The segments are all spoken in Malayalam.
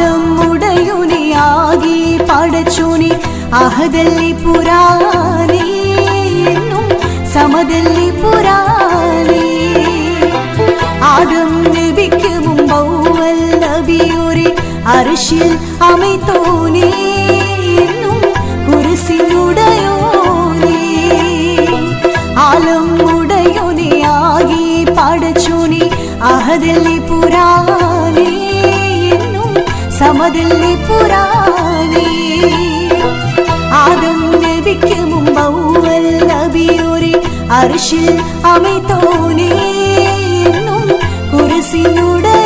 ആലം ഉടയോനെയാകെ പടച്ചോനെ അഹദല്ലി പുരാനേ എന്നും സമദല്ലി പുരാനേ ആദം നബിക്ക് മുമ്പൗവൽ നബിയോരെ അർശിൽ അമൈത്തോനേ എന്നും കുരിശിനുടയോനേ ആലം ഉടയോനെയാകെ പടച്ചോനെ അഹദല്ലി പുരാനേ എന്നും സമദല്ലി പുരാനേ ആദം നബിക്ക് മുമ്പൗവൽ നബിയോരെ അർശിൽ അമൈത്തോനേ എന്നും കുരിശിനുടയോനേ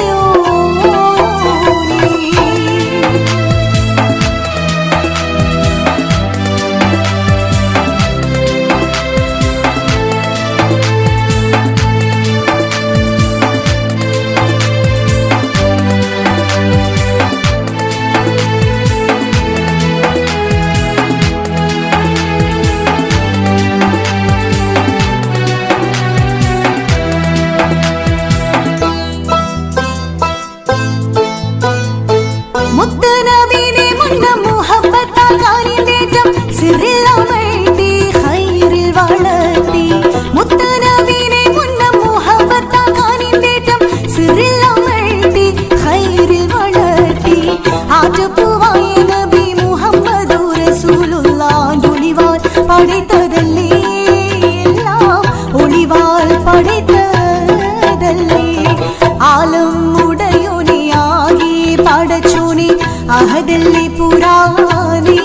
അഹദല്ലി പുരാനേ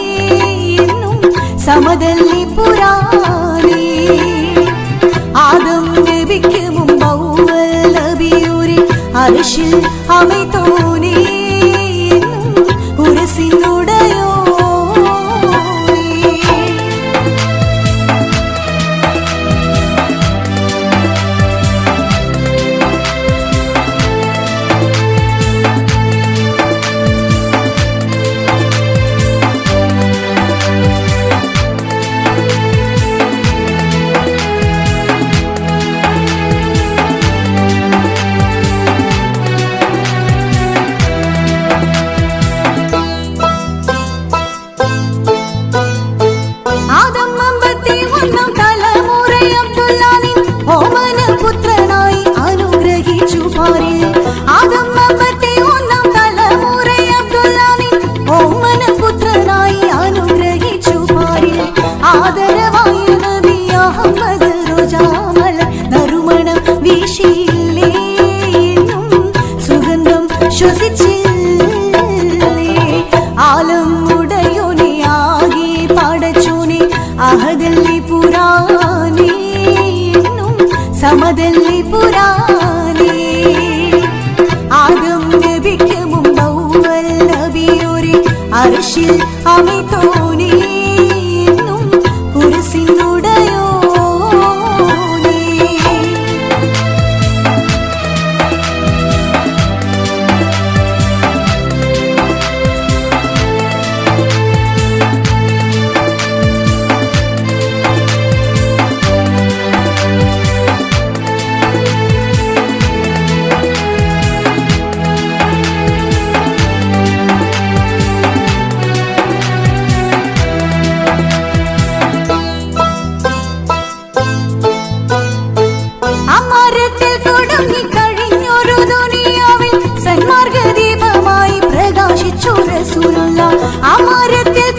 എന്നും സമദല്ലി പുരാനേ ആദം നബിക്ക് മുമ്പൗവൽ നബിയോരെ അർശിൽ അമൈത്തോനേ എന്നും കുരിശിനുടയോനേ അഹദല്ലി പുരാനേ എന്നും സമദല്ലി പുരാനേ ആദം നബിക്ക് മുമ്പൗവൽ നബിയോരെ അർശിൽ അമൈത്തോനേ എന്നും കുരിശിനുടയോനേ അമരത്തിൽ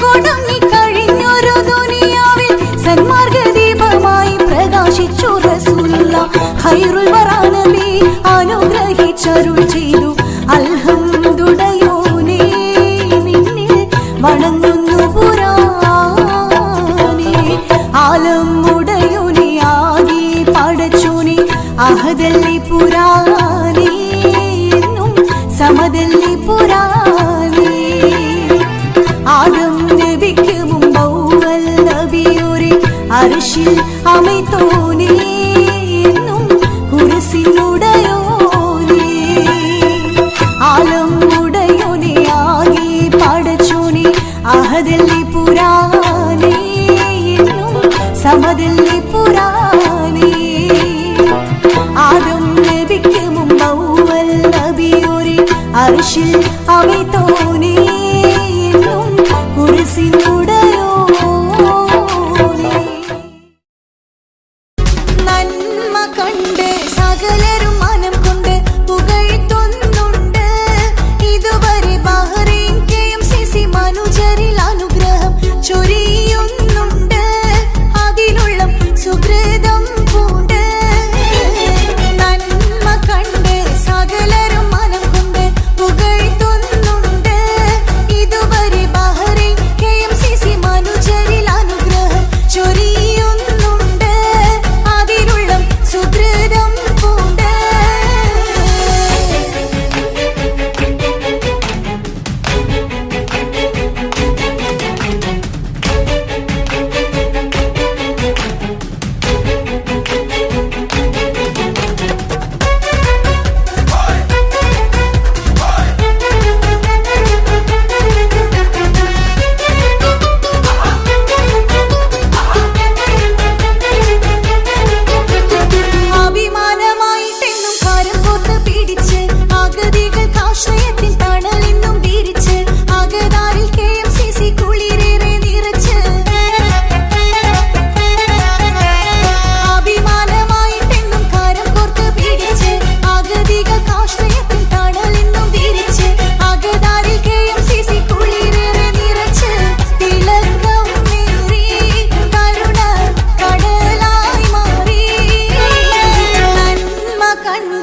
കൊടുങ്ങി കഴിഞ്ഞൊരു ദുനിയാവിൽ സന്മാർഗദീപമായി പ്രകാശിച്ചു റസൂലുള്ളാഹ് ഖൈറുൽ വറാ നബി അനുഗ്രഹിച്ചരുൾ ചെയ്തു അൽഹംദുലില്ലാഹ് നിന്നിൽ വണങ്ങുന്നു പുരാനേ ആലം ഉടയോനെയാകെ പടച്ചോനെ അഹദല്ലി പുരാനേ എന്നും സമദല്ലി പുരാനേ ആദം നബിക്ക് മുമ്പൗവൽ നബിയോരെ അർശിൽ അമൈത്തോനേ എന്നും കുരിശിനുടയോനേ ആലം ഉടയോനെയാകെ പടച്ചോനെ അഹദല്ലി പുരാനേ എന്നും സമദല്ലി പുരാനേ ആദം നബിക്ക് മുമ്പൗവൽ നബിയോരെ അർശിൽ അമൈത്തോനേ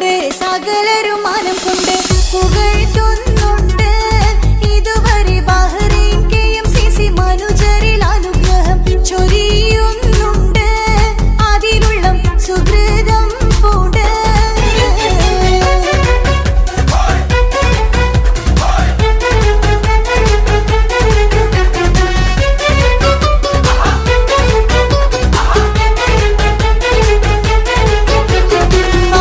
കണ്ട് സകലരും മാനം കൊണ്ട് പുകഴ്ത്തുന്നുണ്ട്. ഇതുവരെ ബഹ്റൈൻ KMCC മനുജരിൽ അനുഗ്രഹം ചൊരിയുന്നുണ്ട്. അതിലുള്ള സുഹൃതം പൂണ്ട്.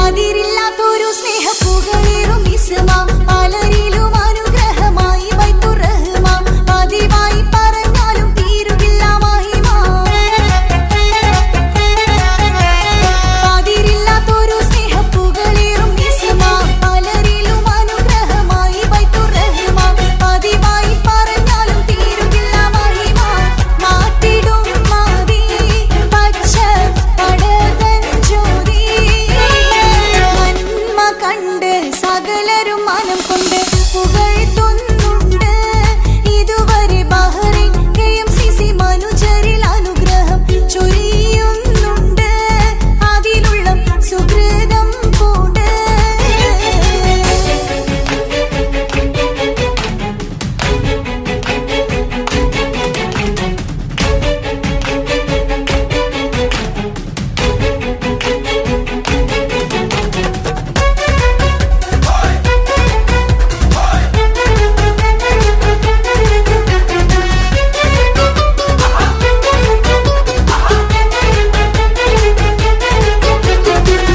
അതിരില്ലാത്തൊരു സ്നേഹപ്പുകളേറും ഇസ്മ പലരിലും അനുഗ്രഹമായി ബൈത്തുർ റഹ്മ. പതിവായി പറഞ്ഞാലും തീരുകില്ല മഹിമ. അതിരില്ലാത്തൊരു സ്നേഹപ്പുകളേറും ഇസ്മ പലരിലും അനുഗ്രഹമായി ബൈത്തുർ റഹ്മ. പതിവായി പറഞ്ഞാലും തീരുകില്ല മഹിമ. മാറ്റിടും മതി പച്ച പടതൻ ജ്യോതി. നന്മ കണ്ട് സകലരും മനം കൊണ്ട് പുകഴ്ത്തുന്നുണ്ട്. ഇതുവരെ ബഹ്റൈൻ KMCC മനുജരിൽ അനുഗ്രഹം ചൊരിയുന്നുണ്ട്. അതിലുള്ള സുഹൃതം പൂണ്ട്.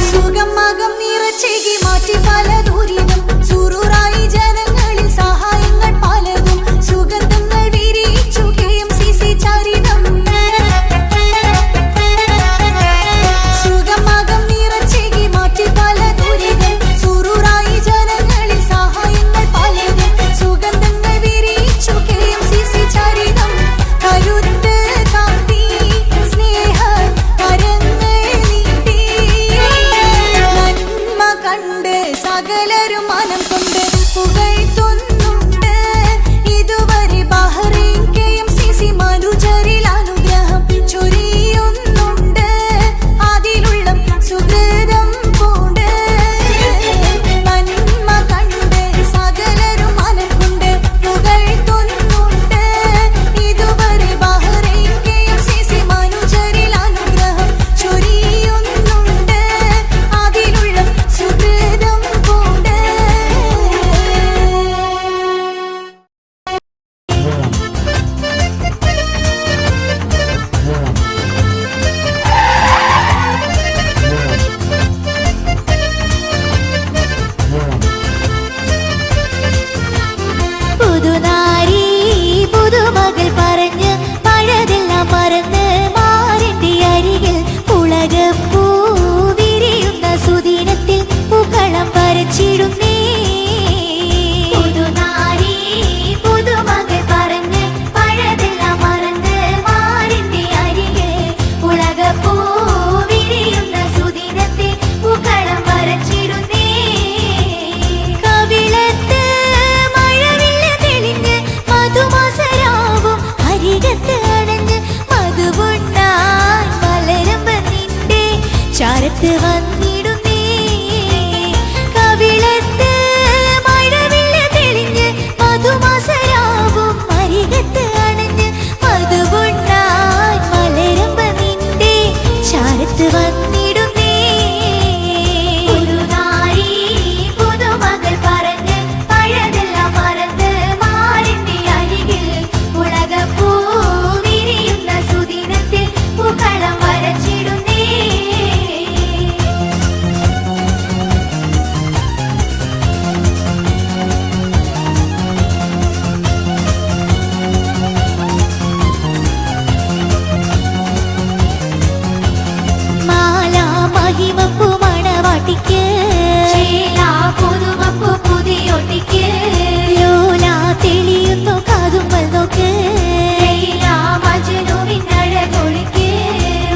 സുഖമകം നിറച്ചേകി മാറ്റി പല ദൂരിനും സുറൂറായി ജനങ്ങളിൽ സഹായങ്ങൾ പലതും. സുഗന്ധങ്ങൾ വിരിയിച്ചു KMCC ചരിതം. സുഖമകം നിറച്ചേകി മാറ്റി പല ദൂരിനും സുറൂറായി ജനങ്ങളിൽ സഹായങ്ങൾ പലതും. സുഗന്ധങ്ങൾ വിരിയിച്ചു KMCC ചരിതം. കരുത്ത് കാട്ടി സ്നേഹ കരങ്ങൾ നീട്ടി. നന്മ കണ്ട് സകലരും മനം കൊണ്ട് പുകഴ്ത്തുന്നുണ്ട്. ഇതുവരെ ബഹ്റൈൻ KMCC മനുജരിൽ അനുഗ്രഹം ചൊരിയുന്നുണ്ട്. അതിലുള്ള സുഹൃതം പൂണ്ട്. നന്മ കണ്ട് സകലരും മനം കൊണ്ട് പുകഴ്ത്തുന്നുണ്ട്. ഇതുവരെ ബഹ്റൈൻ KMCC മനുജരിൽ അനുഗ്രഹം ചൊരിയുന്നുണ്ട്. അതിലുള്ള സുഹൃതം പൂണ്ട്. പുതുനാരി പുതുമകൾ പറഞ്ഞ് പഴതെല്ലാം മറന്ന് മാറിന്റെ അരികിൽ ഉലകപ്പൂ വിരിയുന്ന സുദിനത്തിൽ പൂക്കളം വരച്ചിടുന്നേ. പുതുനാരി പുതുമകൾ പറഞ്ഞ് പഴതെല്ലാം മറന്ന് മാറിന്റെ അരികിൽ ഉലകപ്പൂ വിരിയുന്ന സുദിനത്തിൽ പൂക്കളം വരച്ചിടുന്നേ. കവിളത്ത് മഴവില്ല് തെളിഞ്ഞ് മധുമാസരാവും അരികത്ത് അണഞ്ഞ് മധുവുണ്ണാൻ മലരമ്പ് നിന്റെ ചാരത്ത് വന്നിടുന്നേ. കവിളത്ത് മഴവില്ല് തെളിഞ്ഞ് മധുമാസരാവും അരികത്ത് അണഞ്ഞ് മധുവുണ്ണാൻ മലരമ്പ് നിന്റെ ചാരത്ത് വന്നിടുന്നേ. പുതുനാരി പുതുമകൾ പറഞ്ഞ് പഴതെല്ലാം മറന്ന് മാറിന്റെ അരികിൽ ഉലകപ്പൂ വിരിയുന്ന സുദിനത്തിൽ പൂക്കളം വരച്ചിടുന്നേ. മാല മഹിമപ്പൂ മണവാട്ടിക്ക് പുതുമപ്പൂ പുതിയൊട്ടിക്ക്. ലോല തെളിയുന്നു കാതുമ്പൽ നോക്ക്. മജനുവിനഴകൊളിക്ക്.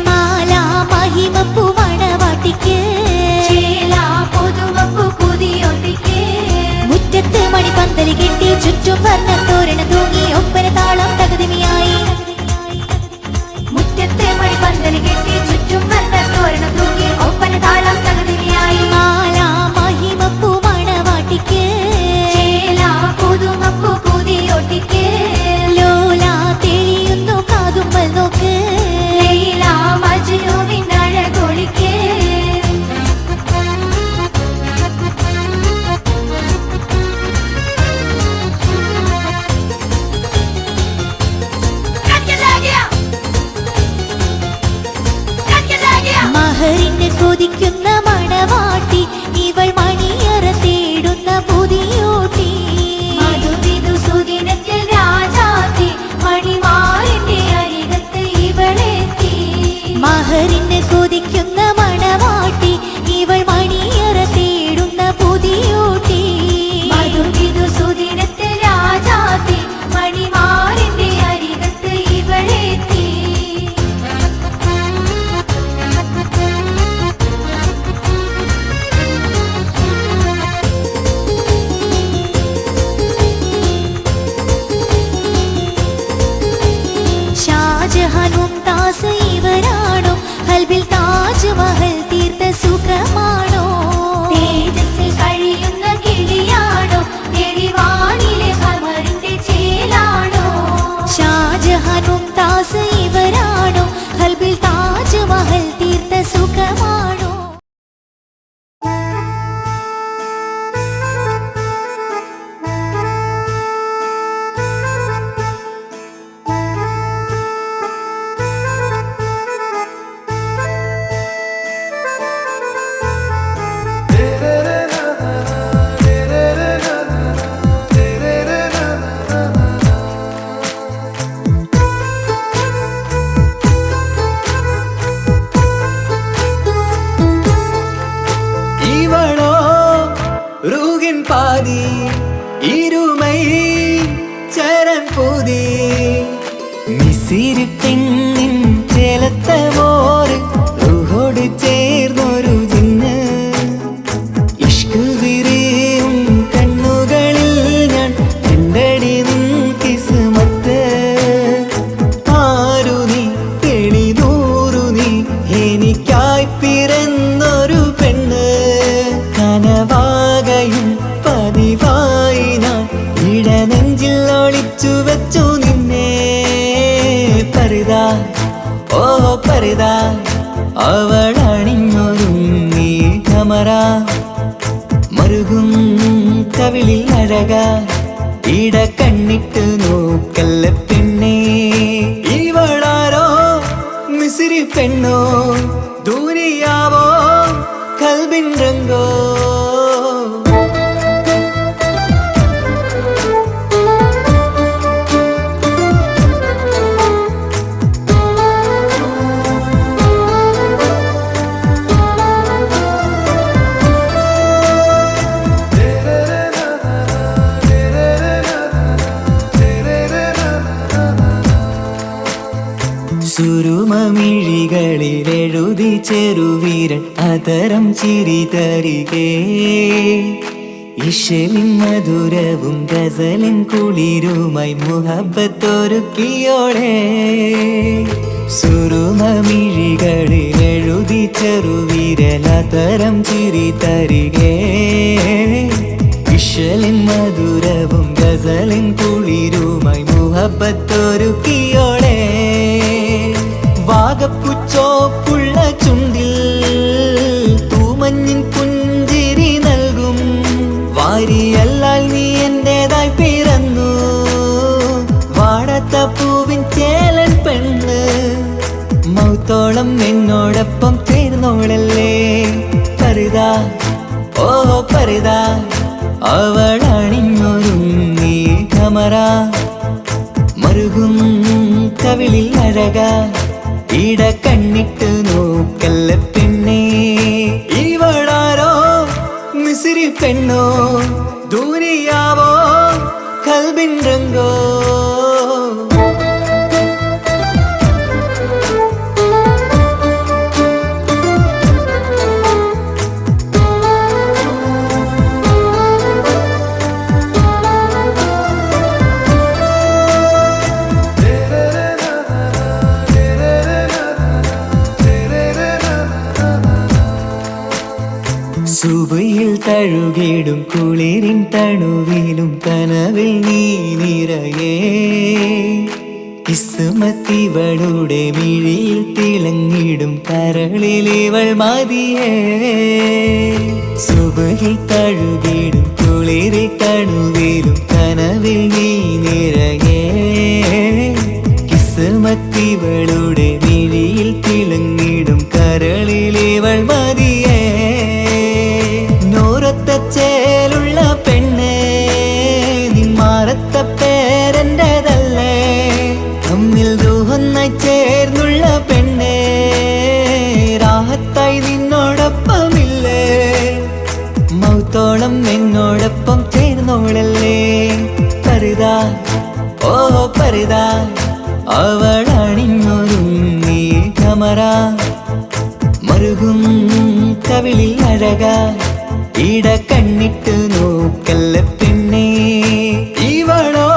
മാല മഹിമപ്പൂ മണവാട്ടിക്ക് പുതുമപ്പൂ പുതിയൊട്ടിക്ക്. മുറ്റത്ത് മണിപ്പന്തല് കെട്ടി ചുറ്റും വർണ്ണ തോരണ തൂങ്ങി ഒപ്പന താളം തകതിമിയായി. മുറ്റത്ത് മണിപ്പന്തല് കെട്ടി ചുറ്റും വർണ്ണ തോരണ തൂങ്ങി ഒപ്പന താളം തകതിമിയായി. മാല പാതി ഇരുമൈ ചരൻ പൂതി മിസിരി പെണ്ണിൻ ചേലത്ത മോര് റൂഹോട് ചേർന്നൊരു ജിന്ന് ഇഷ്ക് വിരിയും കണ്ണുകളിൽ ഞാൻ കണ്ടടി നിൻ കിസ്മത്ത് ആരു നീ തെളിനൂറു നീ എനിക്കായി പിറന്നൊരു പെണ്ണ് കനവാകയും പതിവായി ഞാൻ ഇടനെഞ്ചിൽ ഒളിച്ചു വെച്ചു നിന്നെ പരിതാ ഓ പരിതാ അവളണിഞ്ഞൊരുങ്ങി കമറ മറുകും കവിളിൽ അഴക ഇട കണ്ണിട്ട് നോക്കല്ല പെണ്ണേ ഇവളാരോ മിസിരി പെണ്ണോ ദൂരിയാവോ കൽബിൻ രംഗോ സുരുമമിഴികളിൽ എഴുതി ചെറുവീരൻ അതരം ചിരി തരികേ ഇഷലിൻ മധുരവും ഗസലിൻ കുളിരുമായി മുഹബത്തൊരുക്കിയോടെ സുരുമമിഴികളിൽ എഴുതി ചെറുവീരൻ അതരം ചിരി തരികേ ഇഷലിൻ മധുരവും ഗസലിൻ കുളിരുമായി മുഹബത്തൊരുക്കിയോടെ വാഗപ്പുച്ചോപ്പുള്ള ചുണ്ടിൽ തൂമഞ്ഞിൻ പുഞ്ചിരി നൽകും വാരിയല്ലാൽ നീ എന്റേതായി പിറന്നു വാടത്ത പൂവിൻ ചേലൻ പെണ്ണ് മൗത്തോളം എന്നോടൊപ്പം ചേർന്നോളല്ലേ പരിതാ ഓ പരിതാ അവളണിഞ്ഞൊരുങ്ങി കമറ മറുകും കവിളിൽ അഴക ഇട കണ്ണിട്ട് നോക്കല്ല പെണ്ണേ ഇവളാരോ മിസിരി പെണ്ണോ ദൂരിയാവോ കൽബിൻ രംഗോ സുബയിൽ തഴുകിടും കുളിരിൻ തണുവിലും കനവിൽ നീ നിറയേ കിസ്മത്തിവളുടെ മിഴിയിൽ തിളങ്ങിടും കരളിലിവൾ മതിയേ സുബയിൽ തഴുകിടും കുളിരിൽ തണുവിലും കനവിൽ നീ നിറയേ കിസ്മത്തിവളുടെ മിഴിയിൽ തിളങ്ങിടും കരളിലിവൾ മതിയേ ചേലുള്ള പെണ്ണേ നിന്മാറത്ത പേരെന്റേതല്ലേ തമ്മിൽ ദൂഹൊന്നായി ചേർന്നുള്ള പെണ്ണേ രാഹത്തായി നിന്നോടൊപ്പമില്ലേ മൗത്തോളം എന്നോടൊപ്പം ചേർന്നോളല്ലേ പരിതാ ഓ പരിതാ അവളണിഞ്ഞൊരുങ്ങി കമറ മറുകും കവിളിൽ അഴക ഇട കണ്ണിട്ട് നോക്കല്ല പെണ്ണേ ഇവളോ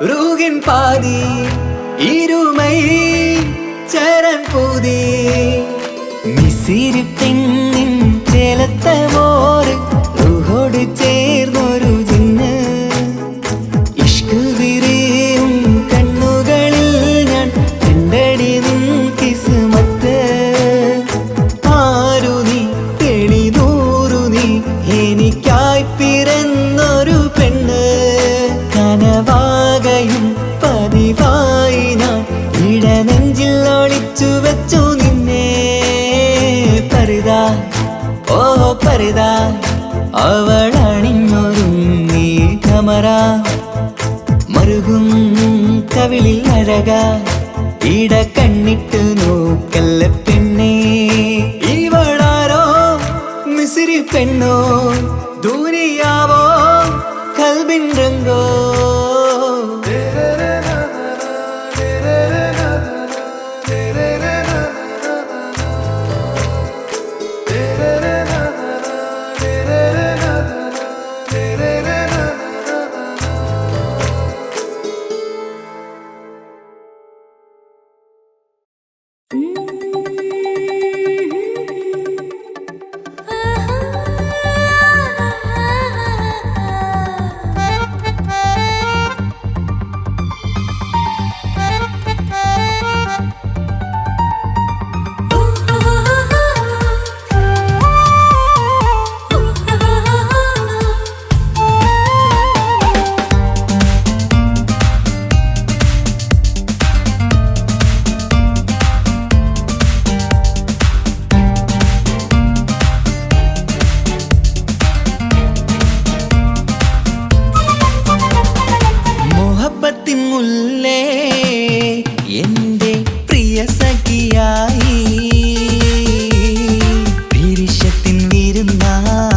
റൂഹിൻ പാതി ഇരുമൈ ചരൻ പൂതി മിസിരി പെണ്ണിൻ ചേലത്ത മോര് റൂഹോട് ചേർന്നൊരു ജിന്ന് ഇഷ്ക് വിരിയും കണ്ണുകളിൽ ഞാൻ കണ്ടടി നിൻ കിസ്മത്ത് ആരു നീ തെളിനൂറു നീ എനിക്കായി പിറന്നൊരു പെണ്ണ് കനവാകയും പതിവായി ഞാൻ ഇടനെഞ്ചിൽ ഒളിച്ചു വെച്ചു നിന്നെ പരിതാ ഓ പരിതാ അവളണിഞ്ഞൊരുങ്ങി കമറ മറുകും കവിളിൽ അഴക ഇട കണ്ണിട്ട് നോക്കല്ല പെണ്ണേ ഇവളാരോ മിസിരി പെണ്ണോ ദുനിയാവോ കൽബിൻ രംഗോ മുല്ലേ എന്റെ പ്രിയ സഖിയായി പിരിശത്തിൻ വിരുന്നായി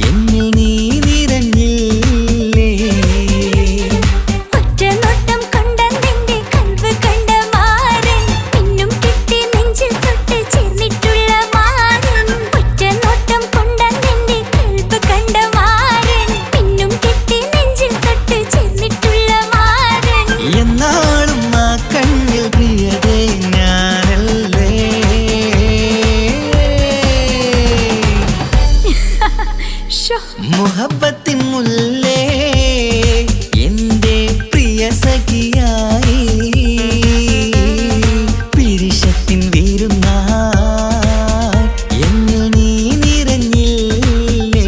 എന്നിൽ നീ നിറഞ്ഞില്ലേ ഒറ്റ നോട്ടം കൊണ്ടെന്റെ കൽവ് കണ്ട മാരൻ പിന്നും കിട്ടി നെഞ്ചിൽ തൊട്ട് ചേർന്നിട്ടുള്ള മാരൻ ഒറ്റ നോട്ടം കൊണ്ടെന്റെ കൽവ് കണ്ട മാരൻ പിന്നും കിട്ടി നെഞ്ചിൽ തൊട്ട് ചേർന്നിട്ടുള്ള മാരൻ എന്നാളും ആ കണ്ണിൽ പ്രിയതേ ഞാനല്ലേ മുഹബത്തിൻ മുല്ലേ എന്റെ പ്രിയ സഖിയായി പിരിശത്തിൻ വിരുന്നായി എന്നിൽ നീ നിറഞ്ഞില്ലേ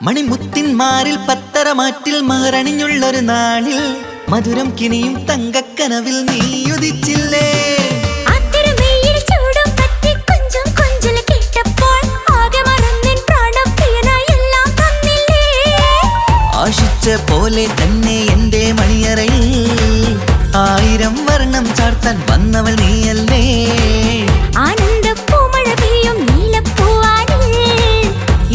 മണിമുത്തിന്മാരിൽ പത്തരമാറ്റിൽ മഹറണിഞ്ഞുള്ളൊരു നാളിൽ മധുരം കിനിയും തങ്കക്കനവിൽ നീ ഉദിച്ചില്ലേ ആശിച്ച പോലെ തന്നെ എന്റെ മണിയറയിൽ 1000 വർണ്ണം ചാർത്താൻ വന്നവൾ നീയല്ലേ ആനന്ദപ്പൂമഴ പെയ്യും നീലപ്പൂവാനിൽ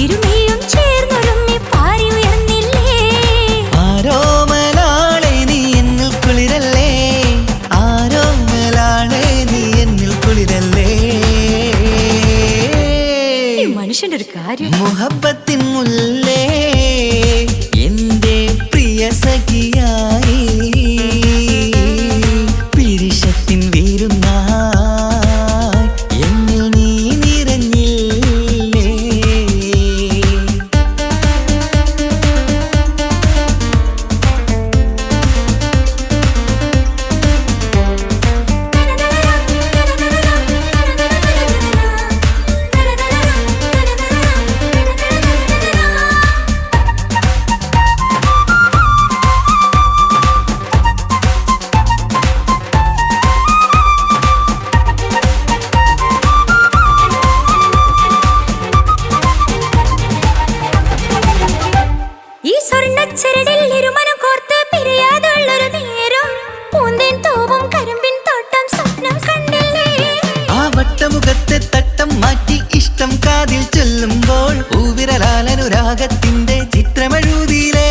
ഇരുമയും ചേർന്നൊരുമ്മി പാരി ഉയർന്നില്ലേ ആരോമലാളെ നീ എന്നിൽ കുളിരല്ലേ ആരോമലാളെ നീ എന്നിൽ കുളിരല്ലേ മനുഷ്യന്റെ ഒരു കാര്യം മുഹബത്തിൻ മുല്ലേ എന്റെ പ്രിയ സഖിയായി പിരിശത്തിൻ വിരുന്നായി എന്നിൽ നീ നിറഞ്ഞില്ലേ ഈ സ്വർണ്ണച്ചരടിൽ ഇരുമനം കോർത്ത് പിരിയാതുള്ളൊരു നേരം പൂന്തേൻ തോവും കരിമ്പിൻ തോട്ടം സ്വപ്നം കണ്ടില്ലേ ആ വട്ടമുഖത്തെ തട്ടം മാറ്റി ഇഷ്ടം കാതിൽ ചൊല്ലുമ്പോൾ പൂവിരലാലനുരാഗത്തിന്റെ ചിത്രമെഴുതിയിലേ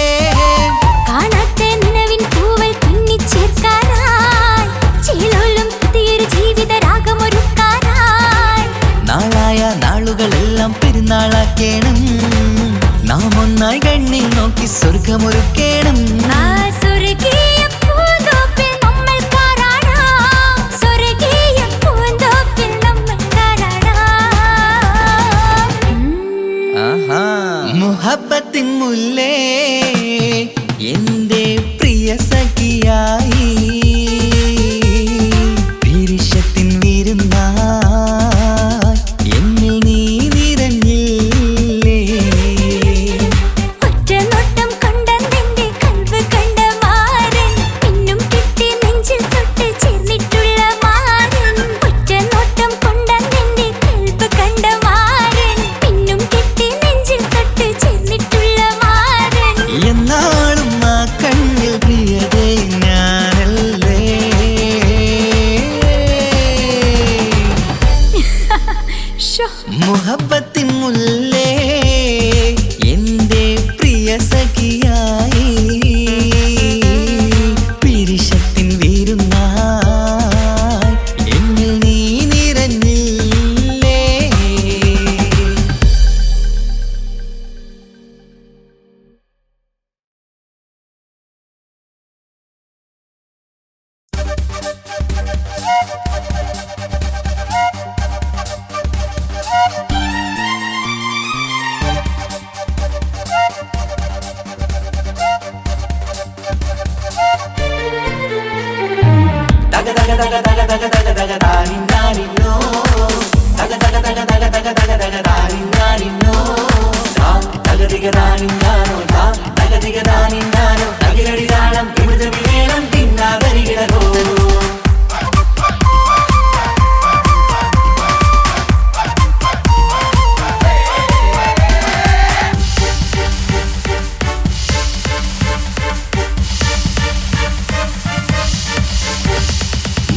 കാണാത്ത നിലവിൻ പൂവൽ തുന്നിച്ചേർക്കാനായി ചീലോലും പുതിയൊരു ജീവിത രാഗമൊരുക്കാനായി നാളായ നാളുകളെല്ലാം പെരുന്നാളാക്കേണം നാം ഒന്നായി കണ്ണിൽ നോക്കി സ്വർഗമൊരുക്കേണം ആ സ്വർഗീയ പൂന്തോപ്പിൽ നമ്മൾ കാണാം സ്വർഗീയ പൂന്തോപ്പിൽ നമ്മൾ കാണാം മുഹബത്തിൻ മുല്ലേ എന്റെ പ്രിയ സഖിയായി പിരിശത്തിൻ വിരുന്നായി എന്നിൽ നീ നിറഞ്ഞില്ലേ ഒറ്റ നോട്ടം കൊണ്ടെന്റെ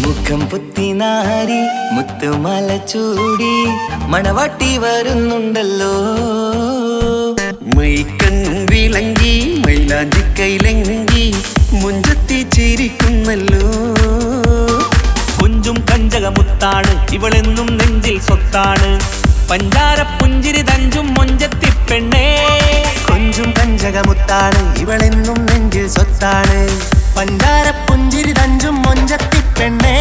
മുഖം പുത്തിനാരി മുത്തുമല ചൂടി മണവാട്ടി വരുന്നുണ്ടല്ലോ. മൈക്കണ്ണും വിളങ്ങി മൈലാഞ്ചി കൈലങ്കി മുഞ്ചത്തി ചിരിക്കുന്നല്ലോ. കുഞ്ചും കഞ്ചകമുത്താണ് ഇവളെന്നും നെഞ്ചിൽ സ്വത്താണ്. പഞ്ചാര പുഞ്ചിരി തഞ്ചും മൊഞ്ചത്തി പെണ്ണേ. കൊഞ്ചും കഞ്ചകമുത്താണ് ഇവളെന്നും നെഞ്ചിൽ സ്വത്താണ്. പഞ്ചാര പുഞ്ചിരി തഞ്ചും മൊഞ്ചത്തി പെണ്ണേ.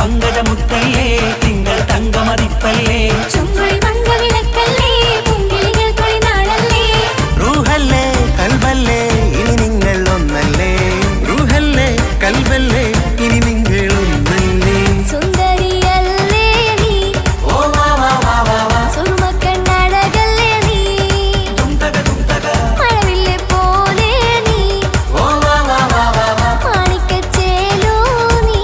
പങ്കജമുത്തല്ലേ തിങ്കൾ തങ്കമതിപ്പല്ലേ. റൂഹല്ലേ കൽബല്ലേ ഇനി നിങ്ങൾ ഒന്നല്ലേ. റൂഹല്ലേ കൽബല്ലേ ഇനി നിങ്ങൾ ഒന്നല്ലേ. സുന്ദരിയല്ലേ നീ സുറുമക്കണ്ണഴകല്ലേ നീ മഴവില്ലെ പോലെ നീ മാണിക്കച്ചേലോ നീ.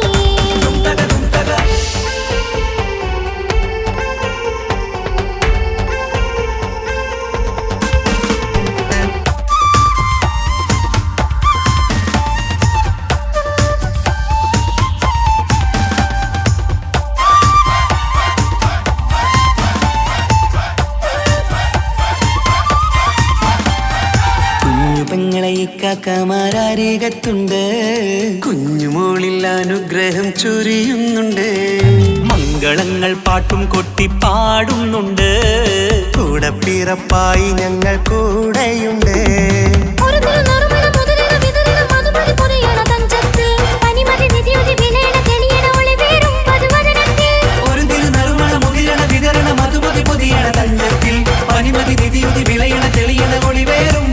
പെങ്ങളെ ഇക്കാക്കമാരരികത്തുണ്ട്. കുഞ്ഞുമോളിൽ അനുഗ്രഹം ചൊരിയുന്നുണ്ട്. മംഗളങ്ങൾ പാട്ടും കൊട്ടി പാടുന്നുണ്ട്. കൂടെ പിറപ്പായി ഞങ്ങൾ കൂടെയുണ്ട്. ഒരു തിരുനറുമണ മുതലിന വിതരണ മധുമതി പൊതിയണ തഞ്ചത്തിൽ പനിമതി നിധിയുതി വിലയണ തെളിയണ ഒളിവേറും പതുവദനത്തിൽ. ഒരു തിരുനറുമണ മുകിരണ വിതരണ മധുമതി പൊതിയണ തഞ്ചത്തിൽ പനിമതി നിധിയുതി വിളയണ തെളിയണ ഒളിവേറും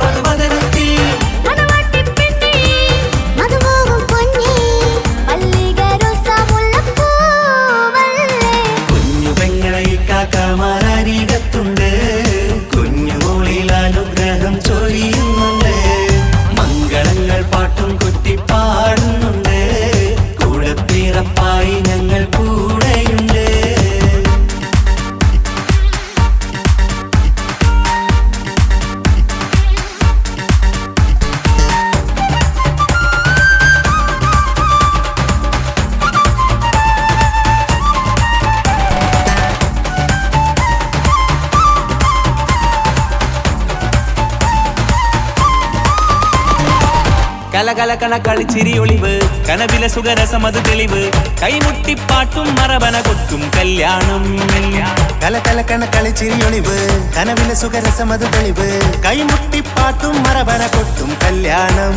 കലകലകണ കളിച്ചിരി ഒളിവ് കനവിലെ സുഖരസമത് തെളിവ് കൈമുട്ടിപ്പാട്ടും മറവന കൊട്ടും കല്യാണം കലകലകണ കളിച്ചിരി ഒളിവ് കനവിലെ സുഖരസമത് തെളിവ് കൈമുട്ടിപ്പാട്ടും മറവന കൊട്ടും കല്യാണം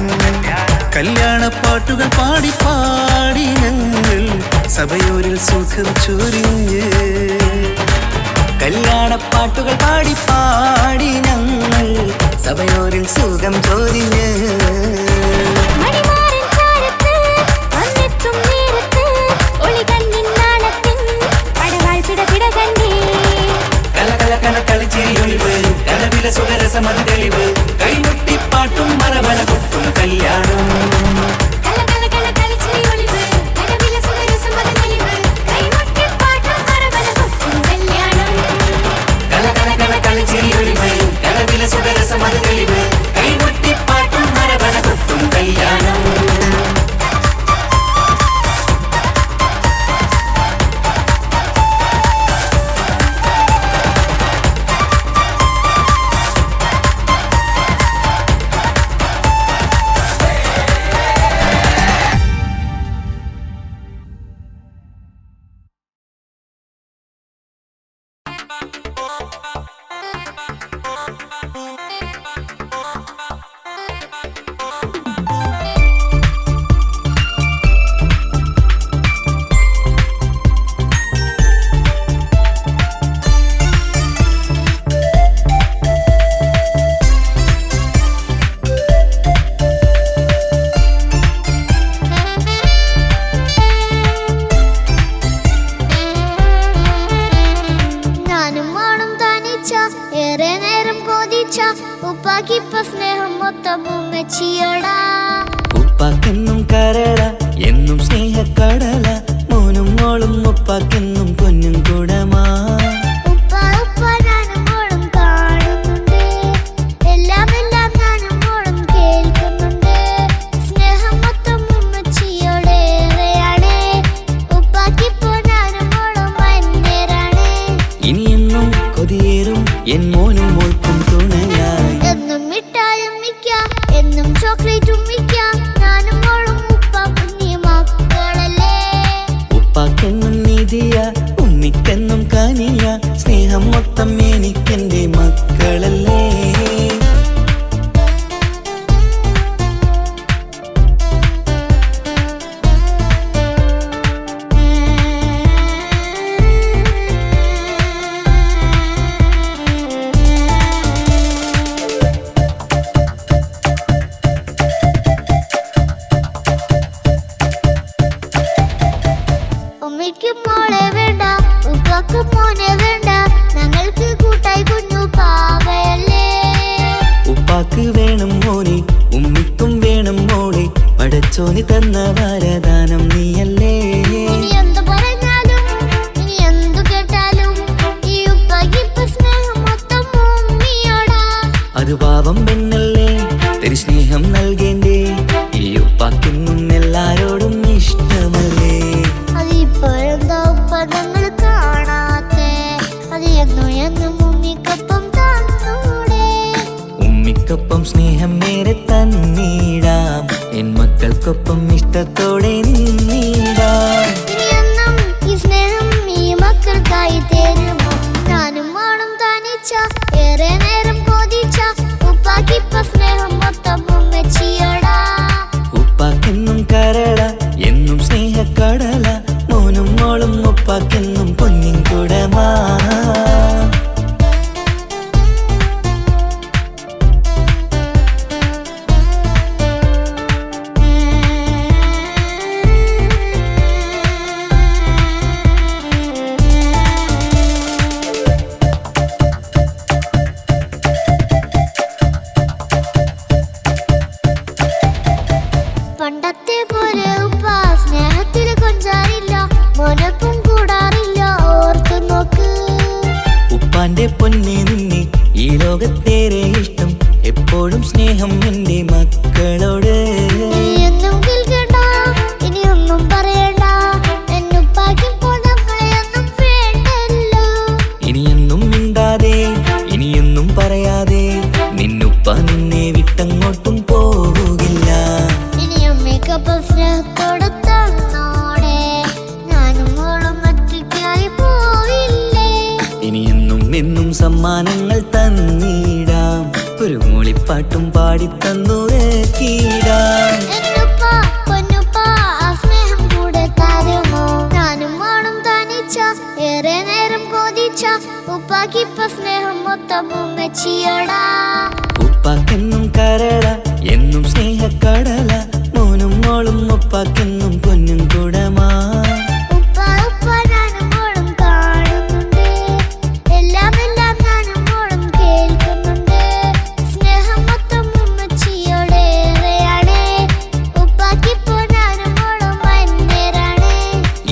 കല്യാണപ്പാട്ടുകൾ പാടി പാടി ഞങ്ങൾ സഭയോരിൽ സുഖം ചൊരിഞ്ഞ് കല്യാണപ്പാട്ടുകൾ പാടി പാടി ഞങ്ങൾ സഭയോരിൽ സുഖം ചൊരിഞ്ഞ് മണിമാരൻ ചാരത്ത് വന്നെത്തും നേരത്ത് ഒളികണ്ണിൻ നാണത്തിൻ പടവാൾ പിടപിട കണ്ടേ കലകലകണ കളിച്ചിരി ഒളിവ് കനവിലെ സുഖരസമത് തെളിവ് കൈമുട്ടിപ്പാട്ടും മറവന കൊട്ടും കല്യാണം കലകലകണ കളിച്ചിരി ഒളിവ് കനവിലെ സുഖരസമത് തെളിവ് കൈമുട്ടിപ്പാട്ടും മറവന കൊട്ടും കല്യാണം കലകലകണ കളിച്ചിരി ഒളിവ് കനവിലെ സുഖരസമത് തെളിവ് കൈമുട്ടിപ്പാട്ടും മറവന കൊട്ടും കല്യാണം ഏറെ നേരം കൊതിച്ച ഉപ്പാക്കിപ്പ സ്നേഹം മൊത്തം ഉമ്മച്ചിയോടാ ഉപ്പാക്കെന്നും കരള എന്നും സ്നേഹക്കടല മോനും മോളും ഉപ്പാക്കെന്നും പൊന്നും കുടമാ ഉപ്പ ഉപ്പ ഞാനും മോളും കാണുന്നുണ്ട് എല്ലാം എല്ലാം ഞാനും മോളും കേൾക്കുന്നുണ്ട് സ്നേഹം മൊത്തം ഉമ്മച്ചിയോടേറെയാണ് ഉപ്പാക്കിപ്പോ ഞാനും മോളും വന്നേരാണ് ഇനിയെന്നും കൊതിയേറും എൻ മോനും മോൾക്കും തുണയായി എന്നും മിഠായും മിക്കാം എന്നും ചോക്ലേറ്റും മിക്കാം ഞാനും മോളും ഉപ്പ കുഞ്ഞി മക്കളല്ലേ ഉപ്പാക്കെന്നും നീതിയ ഉമ്മിക്കെന്നും കനിയ സ്നേഹം മൊത്തം എനിക്കെന്റെ മക്കളല്ലേ ഉമ്മയ്ക്ക് മോളെ വേണ്ട ഉപ്പാക്ക് മോനെ വേണ്ട ഞങ്ങൾക്ക് കൂട്ടായി കുഞ്ഞു പാവയല്ലേ ഉപ്പാക്ക് വേണം മോനെ ഉമ്മിക്കും വേണം മോളെ പടച്ചോന് തന്ന വരദാനം നീയല്ലേ ഇനി എന്തു പറഞ്ഞാലും ഇനി എന്തു കേട്ടാലും ഈ ഉപ്പാക്ക് ഇപ്പൊ സ്നേഹം മൊത്തം ഉമ്മിയോടാ അത് പാവം പെണ്ണല്ലേ തരി സ്നേഹം നൽകേണ്ടേ ഈ ഉപ്പാക്കെന്നും എല്ലാരോടും ഇഷ്ടമല്ലേ അതിപ്പോഴെന്താ ഉപ്പ ഞങ്ങൾ കാണാത്തെ അത് എന്നും എന്നും ഉമ്മിക്കൊപ്പം തന്നൂടെ ഉമ്മിക്കൊപ്പം സ്നേഹം നേരെ തന്നീടാം എൻ മക്കൾക്കൊപ്പം ഇഷ്ടത്തോടെ നിന്നീടാം ഇനിയെന്നും ഈ സ്നേഹം ഈ മക്കൾക്കായി തരുമോ ഞാനും മോളും തനിച്ച ഏറെ നേരം കൊതിച്ച ഉപ്പാക്കിപ്പ സ്നേഹം മൊത്തം ഉമ്മച്ചിയോടാ ഉപ്പാക്കെന്നും കരള എന്നും സ്നേഹക്കടല മോനും മോളും ഉപ്പാക്കെന്നും പൊന്നിൻ കുടമാ പണ്ടത്തെ പോലെ ഉപ്പ സ്നേഹത്തിൽ കൊഞ്ചാറില്ല മോനൊപ്പം കൂടാറില്ല ഓർത്തു നോക്ക് ഉപ്പാന്റെ പൊന്നെ നിന്നെ ഈ ലോകത്തേറെ ഇഷ്ടം എപ്പോഴും സ്നേഹം എന്റെ മക്കളോട് ഇനിയൊന്നും കേൾക്കണ്ട ഇനിയൊന്നും പറയണ്ട എന്നുപ്പാക്കിപ്പോ നമ്മളെയൊന്നും വേണ്ടല്ലോ ഇനിയൊന്നും മിണ്ടാതെ ഇനിയൊന്നും പറയാതെ നിന്നുപ്പ നിന്നെ വിട്ടങ്ങോട്ടും പോവുകില്ല പോടാ. ഉപ്പാക്കെന്നും കരള എന്നും സ്നേഹക്കടല മോനും മോളും ഉപ്പാക്കെന്നും പൊന്നും കുടമാ. ഉപ്പ ഉപ്പ ഞാനും മോളും കാണുന്നുണ്ട്, എല്ലാം എല്ലാം ഞാനും മോളും കേൾക്കുന്നുണ്ട്. സ്നേഹം മൊത്തം ഉമ്മച്ചിയോടേറെയാണ്, ഉപ്പാക്കിപ്പോ ഞാനും മോളും അന്യരാണ്.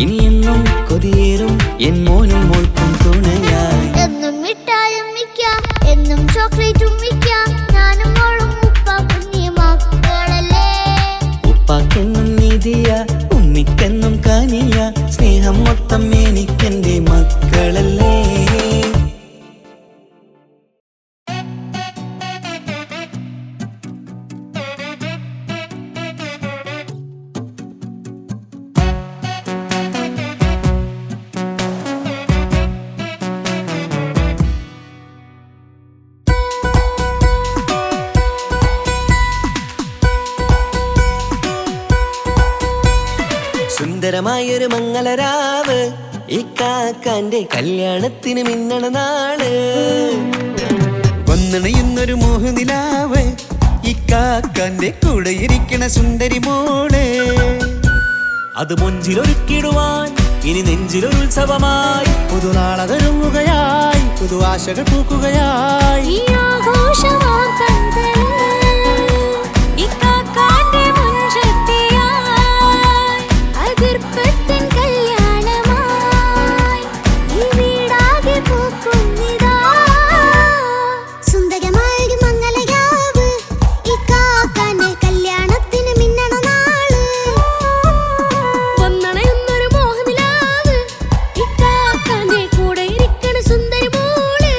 ഇനിയെന്നും കൊതിയേറും എൻ മോനും മോൾക്കും തുണയായി. എന്നും മിഠായും മിക്കാം, എന്നും ചോക്ലേറ്റും മിക്കാം, ഞാനും മോളും ഉപ്പ കുഞ്ഞി മക്കളല്ലേ. ഉപ്പാക്കെന്നും നിധിയ ഉമ്മിക്കെന്നും കാനിയ സ്നേഹം മൊത്തം എനിക്കെന്റെ മക്കളല്ലേ. സുന്ദരമായൊരു മംഗളരാവ് ഇക്കാക്കാന്റെ കല്യാണത്തിന് മിന്നണ നാള്. വന്നണയുന്നൊരു മോഹനിലാവ് ഇക്കാക്കാന്റെ കൂടെ ഇരിക്കണ സുന്ദരി മോള്. അത് മുഞ്ചിലൊരുക്കിടുവാൻ ഇനി നെഞ്ചിലൊരുത്സവമായി പുതുനാളതൊരുങ്ങുകയായി, പുതുവാശകൾ പൂക്കുകയായി. ഈ ആഘോഷമാം കൺകളിൽ ഇക്കാക്കാന്റെ മുൻചെത്തിയായി, അതിർപ്പത്തിൻ കല്യാണമായി ഈ വീടാകെ പൂക്കുന്നിതാ. സുന്ദരമായൊരു മംഗളരാവ് ഇക്കാക്കാന്റെ കല്യാണത്തിന് മിന്നണ നാള്. വന്നണയുന്നൊരു മോഹനിലാവ് ഇക്കാക്കാന്റെ കൂടെ ഇരിക്കണ സുന്ദരി മോള്.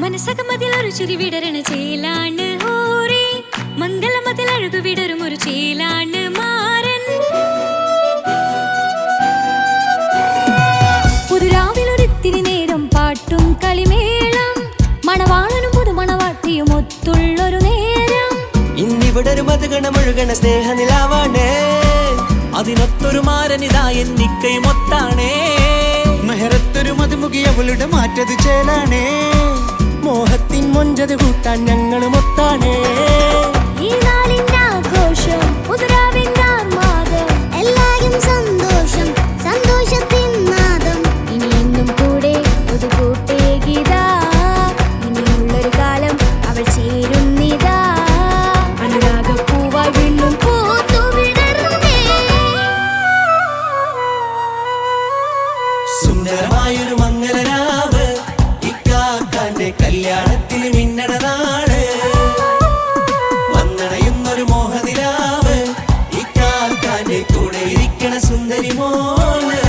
മനസകമതിലൊരു ചിരി വിടരണ ചേലാണ് ഹോറി, മംഗളമതിൽ അഴകു വിടരും ഒരു ചേലാണ് മാരൻ. പുതുരാവിലൊരിത്തിരി നേരം പാട്ടും കളിമേളം, മണവാളനും പുതുമണവാട്ടിയും ഒത്തുള്ളൊരു നേരം. ഇന്നിവിടെ ഒരു മധുഗണമൊഴുകണ സ്നേഹനിലാവാണേ, അതിനൊത്തൊരു മാരനിതാ എന്നിക്കയുമൊത്താണേ. മെഹറത്തൊരു മധുമുഖി അവളുടെ മാറ്റത് ചേലാണേ, മോഹത്തിൻ മൊഞ്ചത് കൂട്ടാൻ ഞങ്ങളും ഒത്താണേ. ഈ നാളിന്റെ ആഘോഷം പുതുരാവിന്റെ ആർമാദം, എല്ലാരും സന്തോഷം സന്തോഷത്തിൻ നാദം. ഇനിയെന്നും കൂടെ പുതുകൂട്ടേ ഗീതാ, ഇനിയുള്ളൊരു കാലം അവൾ ചേരുന്നിതാ. അനുരാഗപ്പൂവായി വീണ്ടും പൂത്തു വിടർന്നേ. സുന്ദരമായൊരു മംഗളരാവ് ഇക്കാക്കാന്റെ കല്യാണത്തിന് മിന്നണ നാള്. വന്നണയുന്നൊരു മോഹനിലാവ് ഇക്കാക്കാന്റെ കൂടെ ഇരിക്കണ സുന്ദരി മോള്.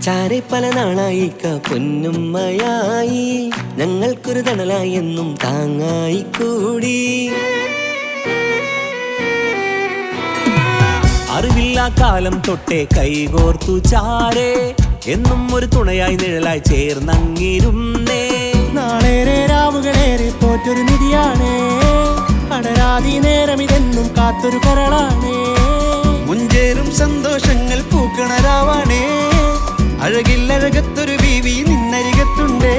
ചാരെ പല നാളായി പൊന്നുമ്മയായി, ഞങ്ങൾക്കൊരു തണലായി എന്നും താങ്ങായി കൂടി. അറിവില്ലാ കാലം തൊട്ടേ കൈകോർത്തു ചാരേ, എന്നും ഒരു തുണയായി നിഴലായി ചേർന്നങ്ങിരുന്നേ. നാളേറെ രാവുകളേറെ പോറ്റൊരു നിധിയാണേ, അടരാതി നേരം ഇതെന്നും കാത്തൊരു കരളാണേ. മുഞ്ചേറും സന്തോഷങ്ങൾ പൂക്കണരാവാണേ, അഴകില്ലഴകത്തൊരു ബീവി നിന്നരികത്തുണ്ടേ.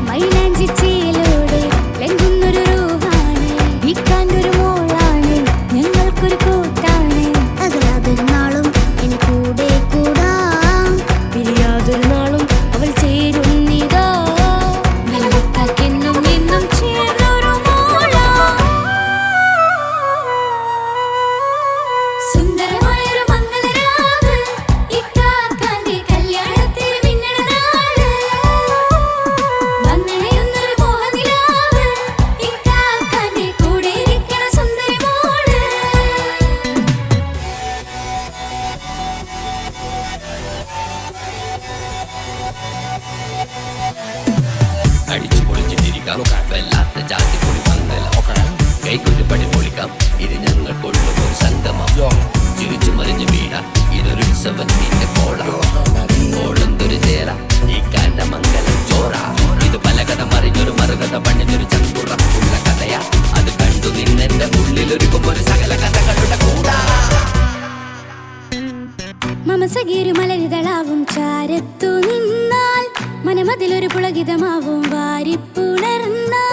മൈലാഞ്ചിച്ചേലോടെ ലംഘുന്നൊരു രൂപാണ്, ഇക്കാന്റൊരു മോളാണ്, ഞങ്ങൾക്കൊരു കൂട്ടാണ്. അകലാതൊരു നാളും ഇനി കൂടെ കൂടാം, പിരിയാതൊരു നാളും അവൾ ചേരുന്നിതാ. സെവന്റീന്റെ കോള ഓളന്തൊരു ചേര ഈ കാണ്ട മംഗലം ചോറ ഇത് പലകഥ മറിഞ്ഞൊരു മറുകഥ പണിഞ്ഞൊരു ചങ്കുറപ്പുള്ള കഥയാ അത് കണ്ടു നിന്നെന്റെ ഉള്ളിലൊരുക്കും ഒരു സകല കഥകളുടെ കൂടാ മമസഗീരു മലരിതളാവും ചാരത്തു നിന്നാൽ മനമതിലൊരു പുളകിതമാവും വാരിപ്പുണർന്നാൽ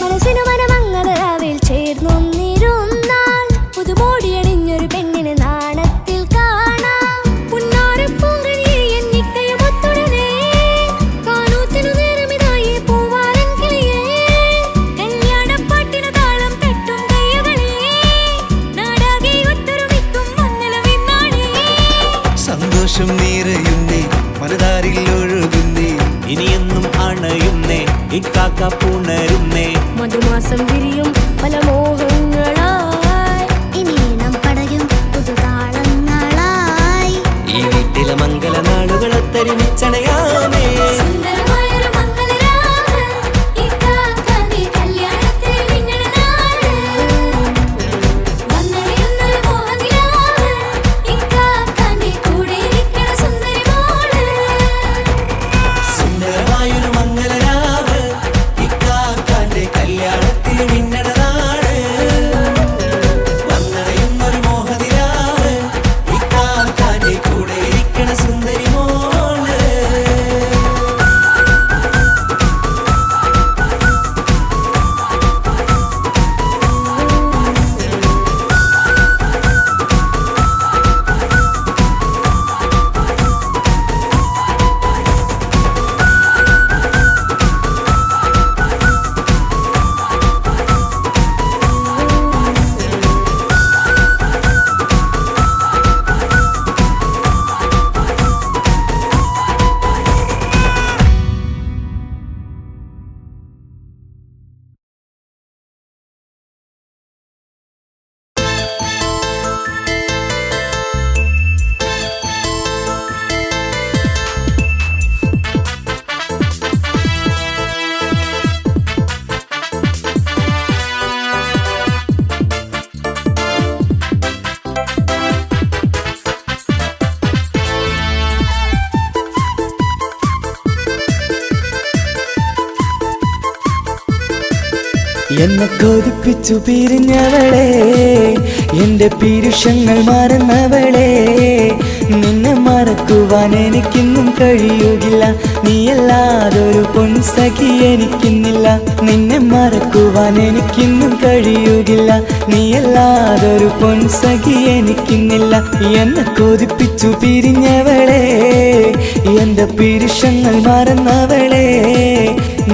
മനസ്സിനു മനമംഗളരാവിൽ ചേർന്നൊന്നിരുന്നാൽ പുതുമോടിയണിഞ്ഞൊരു പെണ്ണിന് നാണത്തിൽ കാണാം പുന്നാരപ്പൂങ്കണിയെ എന്നിക്കയും ഒത്തുടനെ കാനൂത്തിനു നേരമിതായി പൂവാലൻ കിളിയേ കല്യാണപ്പാട്ടിനു താളം തട്ടും കയ്യുകളെ നാടാകെ ഒത്തൊരുമിക്കും മംഗളമെന്നാണേ സന്തോഷം നിറയുന്നേ മനതാരിൽ ഒഴുകുന്നേ ഇനിയെന്നും അണയുന്നേ ഇക്കാക്ക പുണരുന്നേ മധുമാസം വിരിയും പല മോഹങ്ങളായി ഇനി നാം പടരും പുതുതാളങ്ങളായി ഈ വീട്ടിലെ മംഗല നാളുകളെ തരിമിച്ചണയാമേ സുന്ദരമായൊരു മംഗളരാവ് ഇക്കാക്കാന്റെ കല്യാണത്തിൽ മിന്നണ നാള് വന്നണിയുന്നൊരു മോഹനിലാവ് ഇക്കാക്കാന്റെ കൂടെ ഇരിക്കണ സുന്ദരി മോള് സുന്ദരമായൊരു മംഗളരാവ് ഇക്കാക്കാന്റെ കല്യാണത്തിൽ മിന്നണനാട് വന്നടയുന്നൊരു മോഹനിലാവ് ഇക്കാക്കാന്റെ കൂടെ ഇരിക്കണ സുന്ദരി മോള് എന്നെ കൊതിപ്പിച്ചു പിരിഞ്ഞവളെ എന്റെ പീരുഷങ്ങൾ മറന്നവളെ നിന്നെ മറക്കുവാൻ എനിക്കിന്നും കഴിയുകില്ല നീയല്ലാതൊരു പൊൻസഖി എനിക്കിന്നില്ല നിന്നെ മറക്കുവാൻ എനിക്കിന്നും കഴിയുകില്ല നീയല്ലാതൊരു പൊൻസഖി എനിക്കിന്നില്ല എന്നെ കൊതിപ്പിച്ചു പിരിഞ്ഞവളെ എന്റെ പീരുഷങ്ങൾ മറന്നവളെ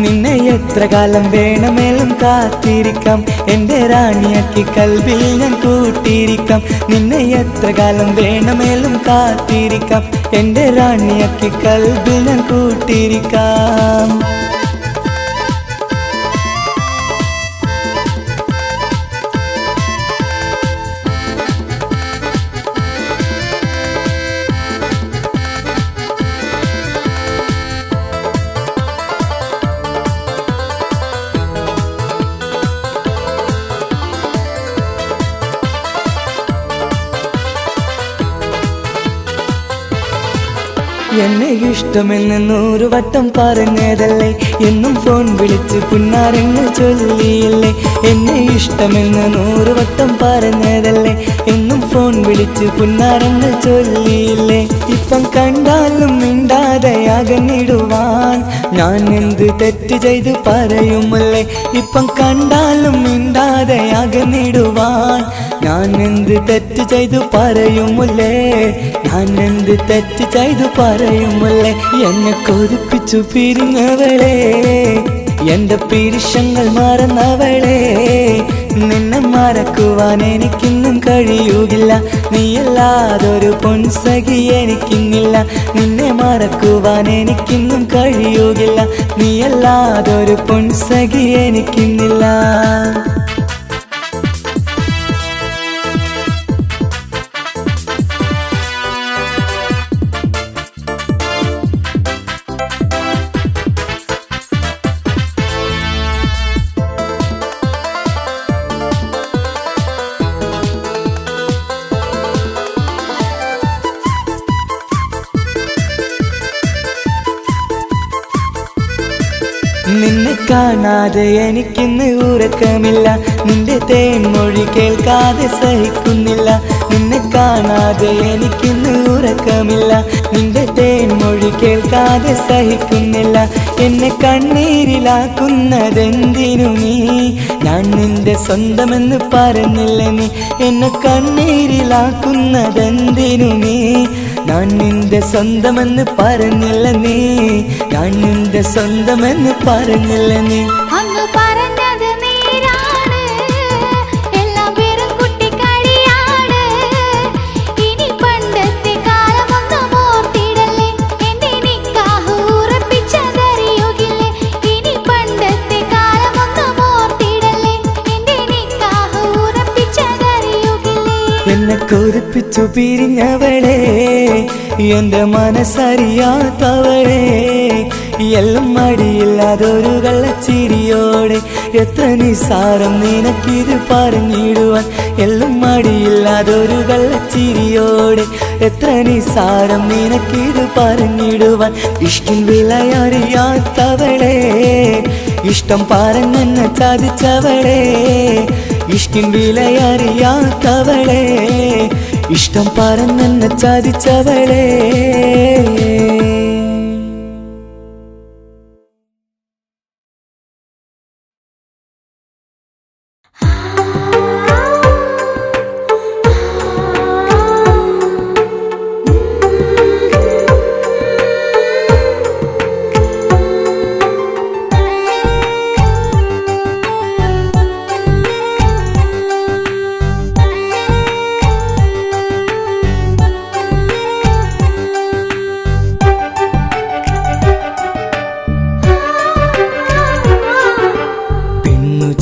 നിന്നെ എത്ര കാലം വേണമെങ്കിലും കാത്തിരിക്കാം എന്റെ റാണിയാക്കി കൽബിൽ ഞാൻ കൂട്ടിയിരിക്കാം നിന്നെ എത്ര കാലം വേണമെങ്കിലും കാത്തിരിക്കാം എന്റെ റാണിയാക്കി കൽബിൽ ഞാൻ കൂട്ടിയിരിക്കാം എന്നെ ഇഷ്ടമെന്ന് 100 വട്ടം പറഞ്ഞതല്ലേ എന്നും ഫോൺ വിളിച്ച് പുന്നാരങ്ങൾ ചൊല്ലിയില്ലേ എന്നെ ഇഷ്ടമെന്ന് 100 വട്ടം പറഞ്ഞതല്ലേ എന്നും ഫോൺ വിളിച്ച് പുന്നാരങ്ങൾ ചൊല്ലിയില്ലേ ഇപ്പം കണ്ടാലും മിണ്ടാതെ അകന്നിടുവാൻ ഞാൻ എന്ത് തെറ്റ് ചെയ്ത് പറയുമല്ലേ ഇപ്പം കണ്ടാലും മിണ്ടാതെ അകന്നിടുവാൻ ഞാൻ എന്ത് തെറ്റ് ചെയ്തു പറയുമല്ലേ ഞാൻ എന്ത് തെറ്റ് ചെയ്തു പറയുമല്ലേ എന്നെ കൊതിപ്പിച്ചു പിരിഞ്ഞവളെ എന്റെ പീരുഷങ്ങൾ മറന്നവളെ നിന്നെ മറക്കുവാൻ എനിക്കിന്നും കഴിയുകില്ല നീയല്ലാതൊരു പൊൻസഖി എനിക്കിന്നില്ല നിന്നെ മറക്കുവാൻ എനിക്കിന്നും കഴിയുകില്ല നീയല്ലാതൊരു പൊൻസഖി എനിക്കിന്നില്ല നിന്നെ കാണാതെ എനിക്കിന്ന് ഉറക്കമില്ല, നിന്റെ തേൻമൊഴി കേൾക്കാതെ സഹിക്കുന്നില്ല. നിന്നെ കാണാതെ എനിക്കിന്ന് ഉറക്കമില്ല, നിന്റെ തേൻമൊഴി കേൾക്കാതെ സഹിക്കുന്നില്ല. എന്നെ കണ്ണീരിലാക്കുന്നതെന്തിനു നീ? ഞാൻ നിന്റെ സ്വന്തമെന്ന് പറഞ്ഞില്ല നീ. എന്നെ കണ്ണീരിലാക്കുന്നതെന്തിനു നീ? ഞാൻ നിന്റെ സ്വന്തമെന്ന് പറഞ്ഞില്ല നീ. ഞാൻ നിന്റെ സ്വന്തമെന്ന് പറഞ്ഞില്ല നീ. അങ്ങ് പറഞ്ഞത് നേരാണ്, എല്ലാം വെറും കുട്ടിക്കളിയാണ്. ഇനി പണ്ടത്തെ കാലമൊന്നും ഓർത്തിടല്ലേ, എന്റെ നിക്കാഹ് ഉറപ്പിച്ചതറിയുകില്ലേ. ഇനി പണ്ടത്തെ കാലമൊന്നും ഓർത്തിടല്ലേ, എന്റെ നിക്കാഹ് ഉറപ്പിച്ചതറിയുകില്ലേ. എന്നെ കൊതിപ്പിച്ചു പിരിഞ്ഞവളെ, എന്റെ മനസ്സറിയാത്തവളെ, എല്ലാം മടിയില്ലാതൊരു കള്ളച്ചിരിയോടെ. എത്ര നിസാരം നിനക്കിത് പറഞ്ഞിടുവാൻ, എല്ലാം മടിയില്ലാതൊരു കള്ളച്ചിരിയോടെ. എത്ര നിസാരം നിനക്കിത് പറഞ്ഞിടുവാൻ. ഇഷ്കിൻ വിലയറിയാത്തവളെ, ഇഷ്ടം പറഞ്ഞെന്നെ ചതിച്ചവളെ. ഇഷ്കിൻ വിലയറിയാത്തവളെ, ഇഷ്ടം പറഞ്ഞെന്നെ ചതിച്ചവളെ.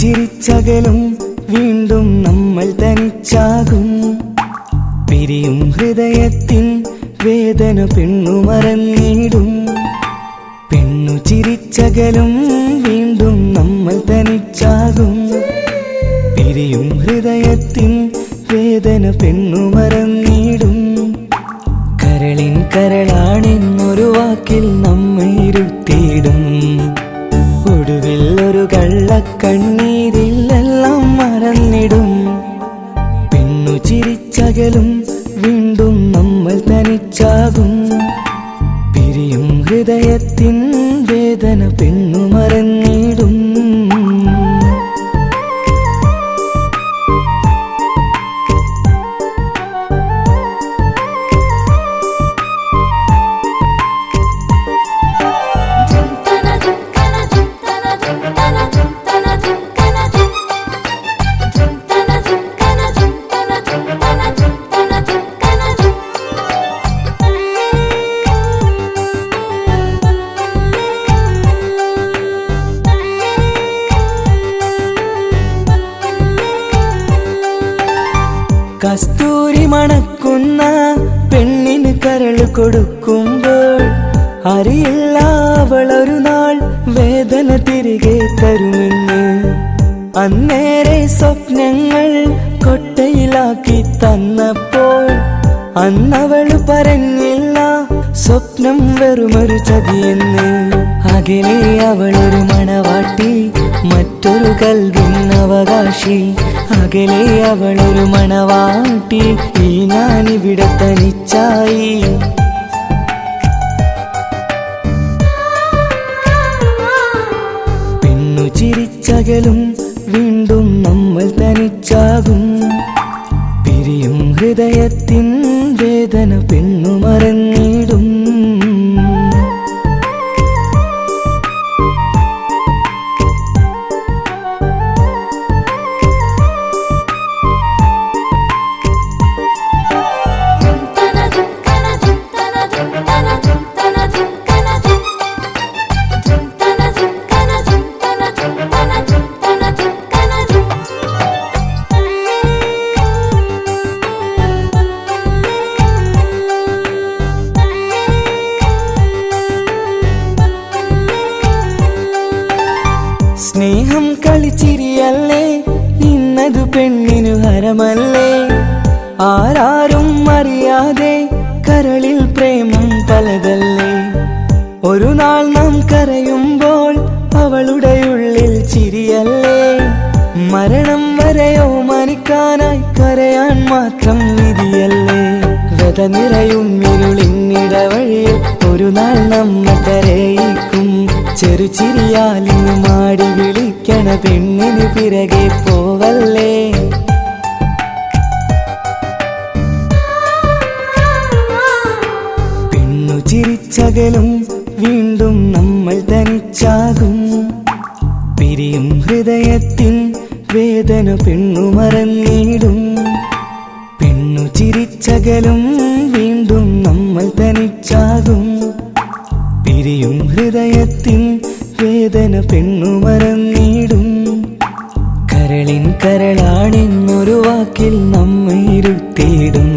ചിരിച്ചകലും വീണ്ടും നമ്മൾ തനിച്ചാകും. പിരിയും ഹൃദയത്തിൻ വേദന പെണ്ണു മറന്നിടും. പെണ്ണു ചിരിച്ചകലും വീണ്ടും നമ്മൾ തനിച്ചാകും. പിരിയും ഹൃദയത്തിൻ വേദന പെണ്ണു മറന്നിടും. കരളിൻ കരളാണെന്നൊരു വാക്കിൽ നമ്മെ ഇരുത്തിയിടും. ഒടുവിൽ ഒരു കള്ളക്കണ്ണീരിലെല്ലാം മറന്നിടും. പെണ്ണു ചിരിച്ചകലും വീണ്ടും നമ്മൾ തനിച്ചാകും. പിരിയും ഹൃദയത്തിൻ വേദന പെണ്ണു മറന്നിടും. കസ്തൂരി മണക്കുന്ന പെണ്ണിന് കരള് കൊടുക്കുമ്പോൾ അറിയില്ല അവളൊരു നാൾ വേദന തിരികെ തരുമെന്ന്. അന്നേരെ സ്വപ്നങ്ങൾ കൊട്ടയിലാക്കി തന്നപ്പോൾ അന്നവള് പറഞ്ഞില്ല സ്വപ്നം വെറുമൊരു ചതിയെന്ന്. അകലെ അവളൊരു മണവാട്ടി, മറ്റൊരു കൽവിൻ അവകാശി. അകലെ അവളൊരു മണവാട്ടി, ഈ ഞാനിവിടെ തനിച്ചായി. പെണ്ണു ചിരിച്ചകലും വീണ്ടും നമ്മൾ തനിച്ചാകും. പിരിയും ഹൃദയത്തിൻ വേദന പെണ്ണു മറന്നിടും. സ്നേഹം കളിച്ചിരിയല്ലേ, ഇന്നതു പെണ്ണിനു ഹരമല്ലേ. ആരാരും അറിയാതെ കരളിൽ പ്രേമം പലതല്ലേ. ഒരു നാൾ നാം കരയുമ്പോൾ അവൾ ചിരിയല്ലേ മരണം വരെയോ മനിക്കാനായി കരയാൻ മാത്രം വിധിയല്ലേ വ്യത നിറയും ഇരുളിന്നിടവഴിയിൽ ഒരു നാൾ നമ്മെ കരയിക്കും ചെറുചിരിയാലിന് മാടി വിളിക്കണ പെണ്ണിന് പിറകെ പോവല്ലേ പെണ്ണു ചിരിച്ചകലും വീണ്ടും നമ്മൾ തനിച്ചാകും പിരിയും ഹൃദയത്തിൻ വേദന പെണ്ണു മറന്നിടും പെണ്ണു ചിരിച്ചകലും വീണ്ടും നമ്മൾ തനിച്ചാകും പിരിയും ഹൃദയത്തിൻ വേദന പെണ്ണു മറന്നിടും കരളിൻ കരളാണെന്നൊരു വാക്കിൽ നമ്മെ ഇരുത്തിയിടും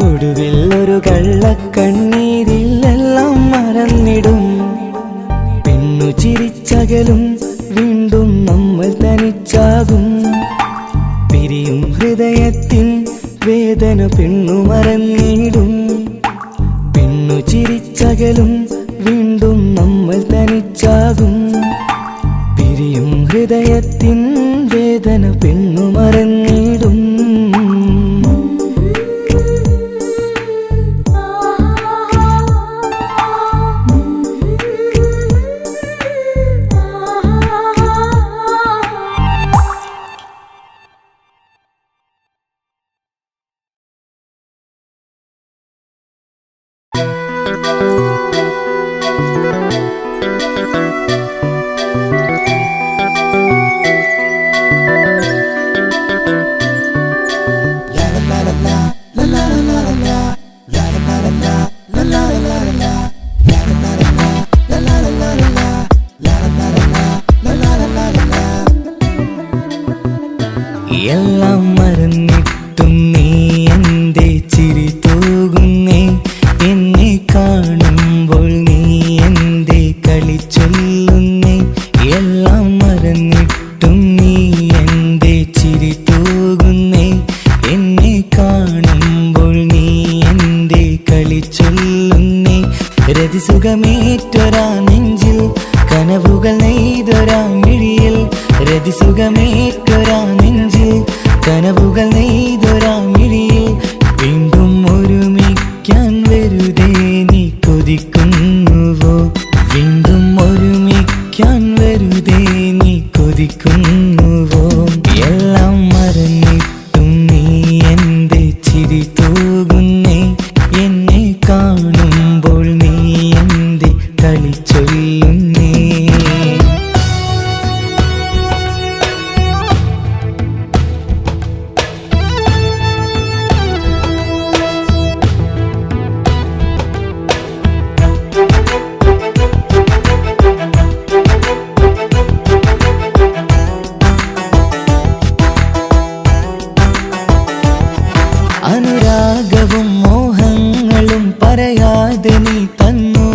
ഒടുവിൽ ഒരു കള്ളക്കണ്ണീരിൽ എല്ലാം മറന്നിടും പെണ്ണു ചിരിച്ചകലും വീണ്ടും നമ്മൾ തനിച്ചാകും പിരിയും ഹൃദയത്തിൻ വേദന പെണ്ണു മറന്നിടും പെണ്ണു ചിരിച്ചകലും വീണ്ടും നമ്മൾ തനിച്ചാകും പിരിയും ഹൃദയത്തിൻ വേദന പെണ്ണു മറന്നിടും എല്ലാം മറന്നിട്ടും നീ എന്റെ ചിരി തൂകുന്നേ എന്നെ കാണുമ്പോൾ നീ എന്റെ കളി ചൊല്ലുന്നേ എല്ലാം മറന്നിട്ടും നീ എന്റെ ചിരി തൂകുന്നേ എന്നെ കാണുമ്പോൾ നീ എന്റെ കളി ചൊല്ലുന്നേ രതിസുഖമേറ്റൊരാ നെഞ്ചിൽ കനവുകൾ നെയ്തൊരാ മിഴിയിൽ രതിസുഖമേറ്റൊരാ നെഞ്ചിൽ കനവുകൾ നെയ്തൊരാ മിഴിയിൽ വീണ്ടും ഒരുമിക്കാൻ വെറുതെ നീ കൊതിക്കുന്നുവോ വീണ്ടും ഒരുമിക്കാൻ വെറുതെ നീ കൊതിക്കുന്നുവോ എല്ലാം മറന്നിട്ടും നീ എന്റെ ചിരി തൂകുന്നേ എന്നെ കാണുമ്പോൾ നീ എന്റെ കളി ചൊല്ലുന്നേ അനുരാഗവും മോഹങ്ങളും പറയാതെ നീ തന്നു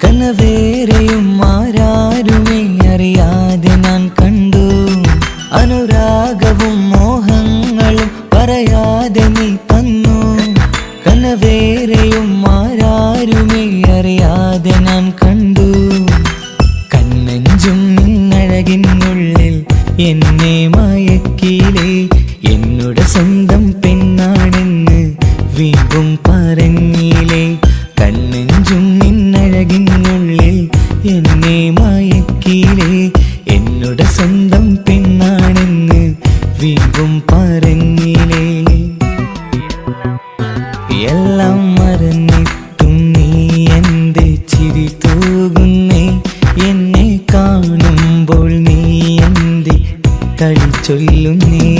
കനവേറെയും ആരാരുമേ അറിയാതെ ഞാൻ കണ്ടു അനുരാഗവും മോഹങ്ങളും പറയാതെ നീ തന്നു കനവേറെയും ആരാരുമേ അറിയാതെ ഞാൻ കണ്ടു കണ്ണഞ്ചും നിന്നഴകിനുള്ളിൽ എന്നെ മയക്കിയിലേ എന്നോട് സ്വന്തം പെണ്ണാണെന്ന് വീണ്ടും പറഞ്ഞില്ലേ കണ്ണെഞ്ചും നിന്നഴകിനുള്ളിൽ എന്നെ മയക്കിയില്ലേ എന്നോട് സ്വന്തം പെണ്ണാണെന്ന് വീണ്ടും പറഞ്ഞില്ലേ എല്ലാം മറന്നിട്ടും നീ എന്റെ ചിരി തൂകുന്നേ എന്നെ കാണുമ്പോൾ നീ എന്റെ കളി ചൊല്ലുന്നേ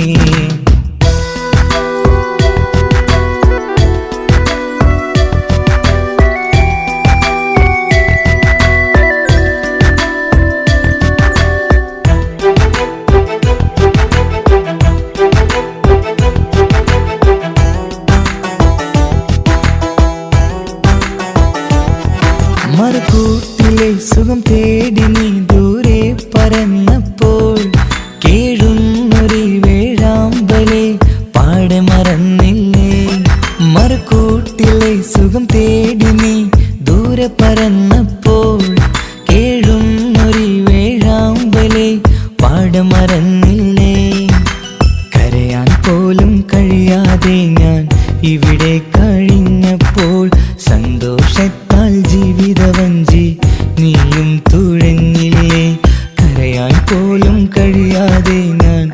മറുകൂട്ടിലെ സുഖം തേടി നീ ദൂരെ പറന്നപ്പോൾ കേഴുന്നൊരു വേഴാമ്പലെ പാടെ മറന്നില്ലേ മറുകൂട്ടിലെ സുഖം തേടി നീ ദൂരെ പറന്നപ്പോൾ കേഴുന്നൊരു വേഴാമ്പലെ അവിടെ മറന്നില്ലേ. കരയാൻ പോലും കഴിയാതെ ഞാൻ ഇവിടെ കഴിഞ്ഞപ്പോൾ സന്തോഷത്താൽ ജീവിതവഞ്ചി നീയും തുഴഞ്ഞില്ലേ. കരയാൻ പോലും കഴിയാതെ ഞാൻ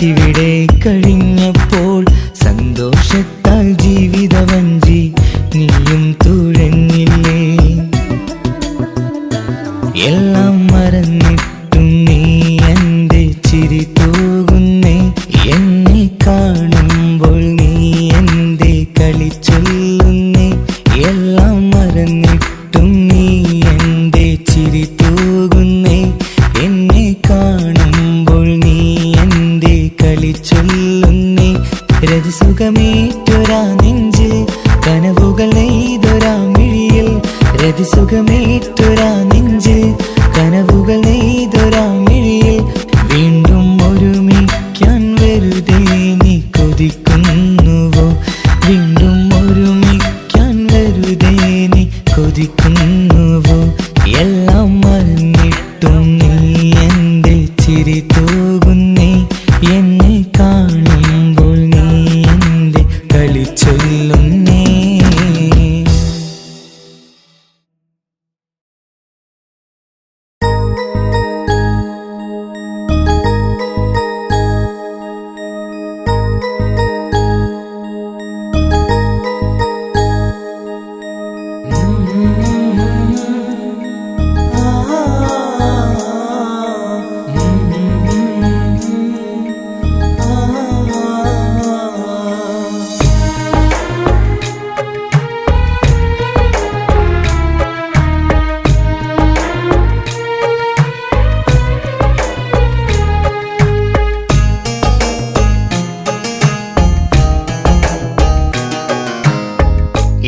ഇവിടെ കഴിഞ്ഞപ്പോൾ സന്തോഷത്താൽ ജീവിതവഞ്ചി നീയും തുഴഞ്ഞില്ലേ. എല്ലാം മറന്നിട്ടും നീ എൻ്റെ ചിരി തൂകുന്നേ. എന്നെ കാണുമ്പോൾ നീ എൻ്റെ കളി ചൊല്ലുന്നേ. എല്ലാം മറന്നിട്ടും നീ എൻ്റെ ചിരി തൂകുന്നേ. എന്നെ കാണുമ്പോൾ നീ എൻ്റെ കളി ചൊല്ലുന്നേ. രതിസുഖമേറ്റൊരാ നെഞ്ചിൽ കനവുകൾ നെയ്തൊരാ മിഴിയിൽ. രതിസുഖമേറ്റൊരാ നെഞ്ചിൽ കനവുകൾ നെയ്തൊരാ മിഴിയിൽ. വീണ്ടും ഒരുമിക്കാൻ വെറുതെ നീ കൊതിക്കുന്നുവോ. വീണ്ടും ഒരുമിക്കാൻ വെറുതെ നീ കൊതിക്കുന്നുവോ. എല്ലാം മറന്നിട്ടും നീ എൻ്റെ ചിരി തൂകുന്നേ. എന്നെ കാണുമ്പോൾ നീ എൻ്റെ കളി ചൊല്ലുന്നേ.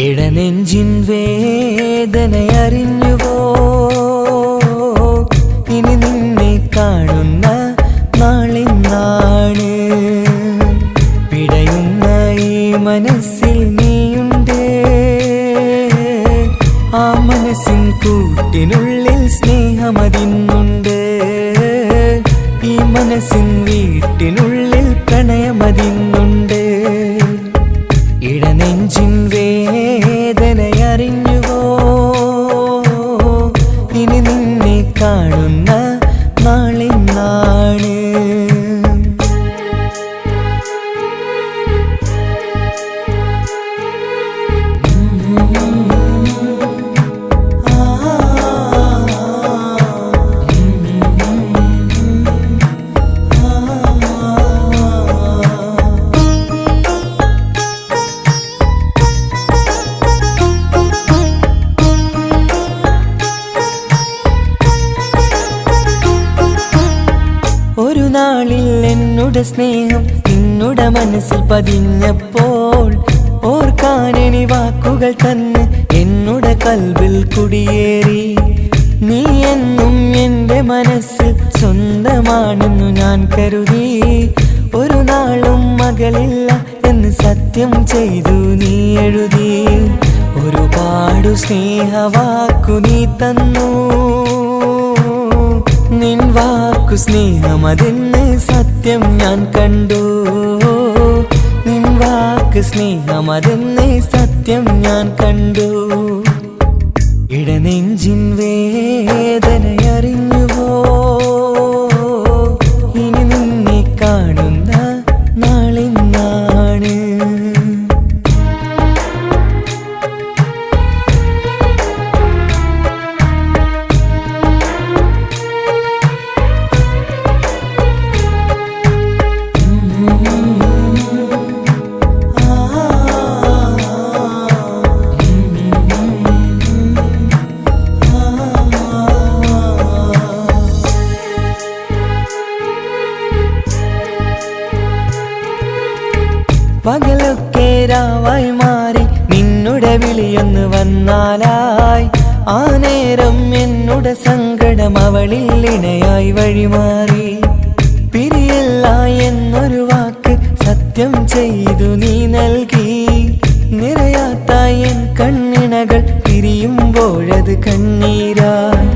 ഇടനെഞ്ചിൻ വേദനയറിഞ്ഞുവോ. ഇനി നിന്നെ കാണുന്ന നാളിന്നാണ്. പിടയുന്ന ഈ മനസ്സിൽ നീയുണ്ട്. ആ മനസ്സിൻ കൂട്ടിനുള്ളിൽ സ്നേഹമതിന്നുണ്ട്. ഈ മനസ്സിൻ വീട്ടിനുള്ളിൽ പ്രണയമതിന്നുണ്ട്. ഇടനെഞ്ചിൻ വേദനയറിഞ്ഞുവോ. ഇനി നിന്നെ കാണുന്ന നാളിന്നാണ്. ഒരു നാളിൽ എന്നുടെ സ്നേഹം നിന്നുടെ മനസ്സിൽ പതിഞ്ഞപ്പോൾ ഓർക്കാനെനി വാക്കുകൾ തന്ന് എന്നുടെ കൽബിൽ കുടിയേറി. നീ എന്നും എൻ്റെ മനസ്സിൽ സ്വന്തമാണെന്നു ഞാൻ കരുതി. ഒരു നാളും മകളില്ല എന്ന് സത്യം ചെയ്തു നീ എഴുതി. ഒരുപാടു സ്നേഹവാക്കു നീ തന്നു. നിൻ വാക്കു സ്നേഹമതെന്ന് സത്യം ഞാൻ കണ്ടു. നിൻ വാക്ക് സ്നേഹമതെന്ന് സത്യം ഞാൻ കണ്ടു. ഇടനെഞ്ചിൻ വേദനയറിഞ്ഞുവോ. ഇനി നിന്നെ കാണുന്ന നാളിന്നാണ്. പകലൊക്കെ രാവായി മാറി നിന്നുടെ വിളിയൊന്ന് വന്നാലായി. ആ നേരം എന്നുടെ സങ്കടം അവളിൽ ഇണയായി വഴിമാറി. പിരിയല്ല എന്നൊരു വാക്ക് സത്യം ചെയ്തു നീ നൽകി. നിറയാത്ത എൻ കണ്ണിണകൾ പിരിയുമ്പോഴത് കണ്ണീരായി.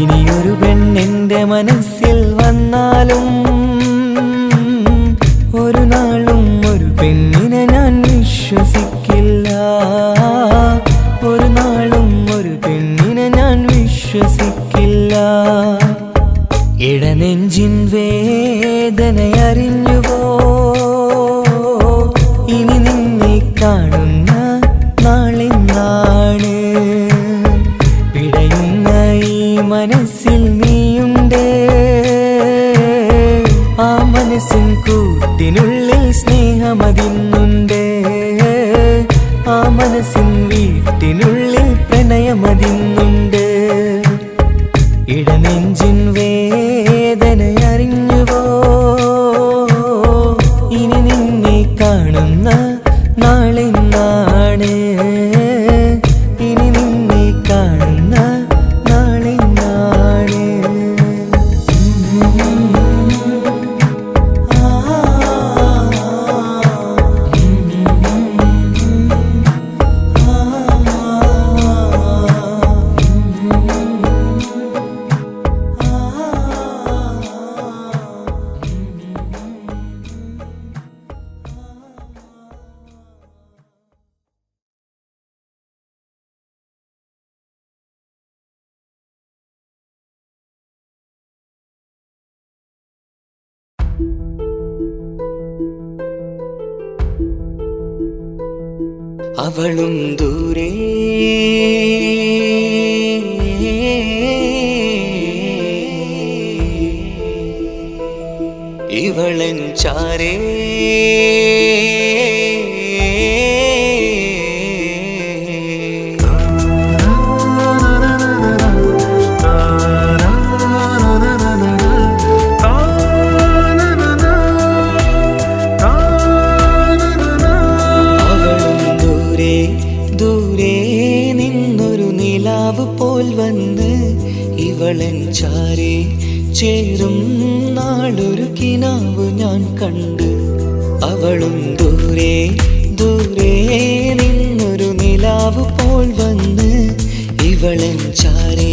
ഇനിയൊരു പെണ്ണെന്റെ മനസ്സിൽ വന്നാലും ഞാൻ വിശ്വസിക്കില്ല. ഇടനെഞ്ചിൻ വേദനയറിഞ്ഞുവോ? ഇനി നിന്നെ കാണുന്ന നാളെന്നാണ്. പിടയുന്ന ഈ മനസ്സിൽ നീയുണ്ട്. ആ മനസ്സിൻ കൂട്ടിനുള്ളിൽ സ്നേഹമതിന്നുണ്ട്. ആ മനസ്സിൻ വീട്ടിനുള്ളിൽ പ്രണയമതിന്നുണ്ട്. ഇടനെഞ്ചിൻ വേദനയറിഞ്ഞുവോ? ഇനി നിന്നെ കാണുന്ന നാളെന്നാണ്. ഇനി നിന്നെ കാണുന്ന നാളെന്നാണ്. അവളും ദൂരെ ഇവളൻ ചാരേ. പോൽ വന്ന് ഇവളൻ ചാരേ ചേരും നാളൊരു കിനാവ് ഞാൻ കണ്ട്. അവളും ദൂരെ ദൂരെ നിന്നൊരു നിലാവ് പോൽ വന്ന് ഇവളൻ ചാരേ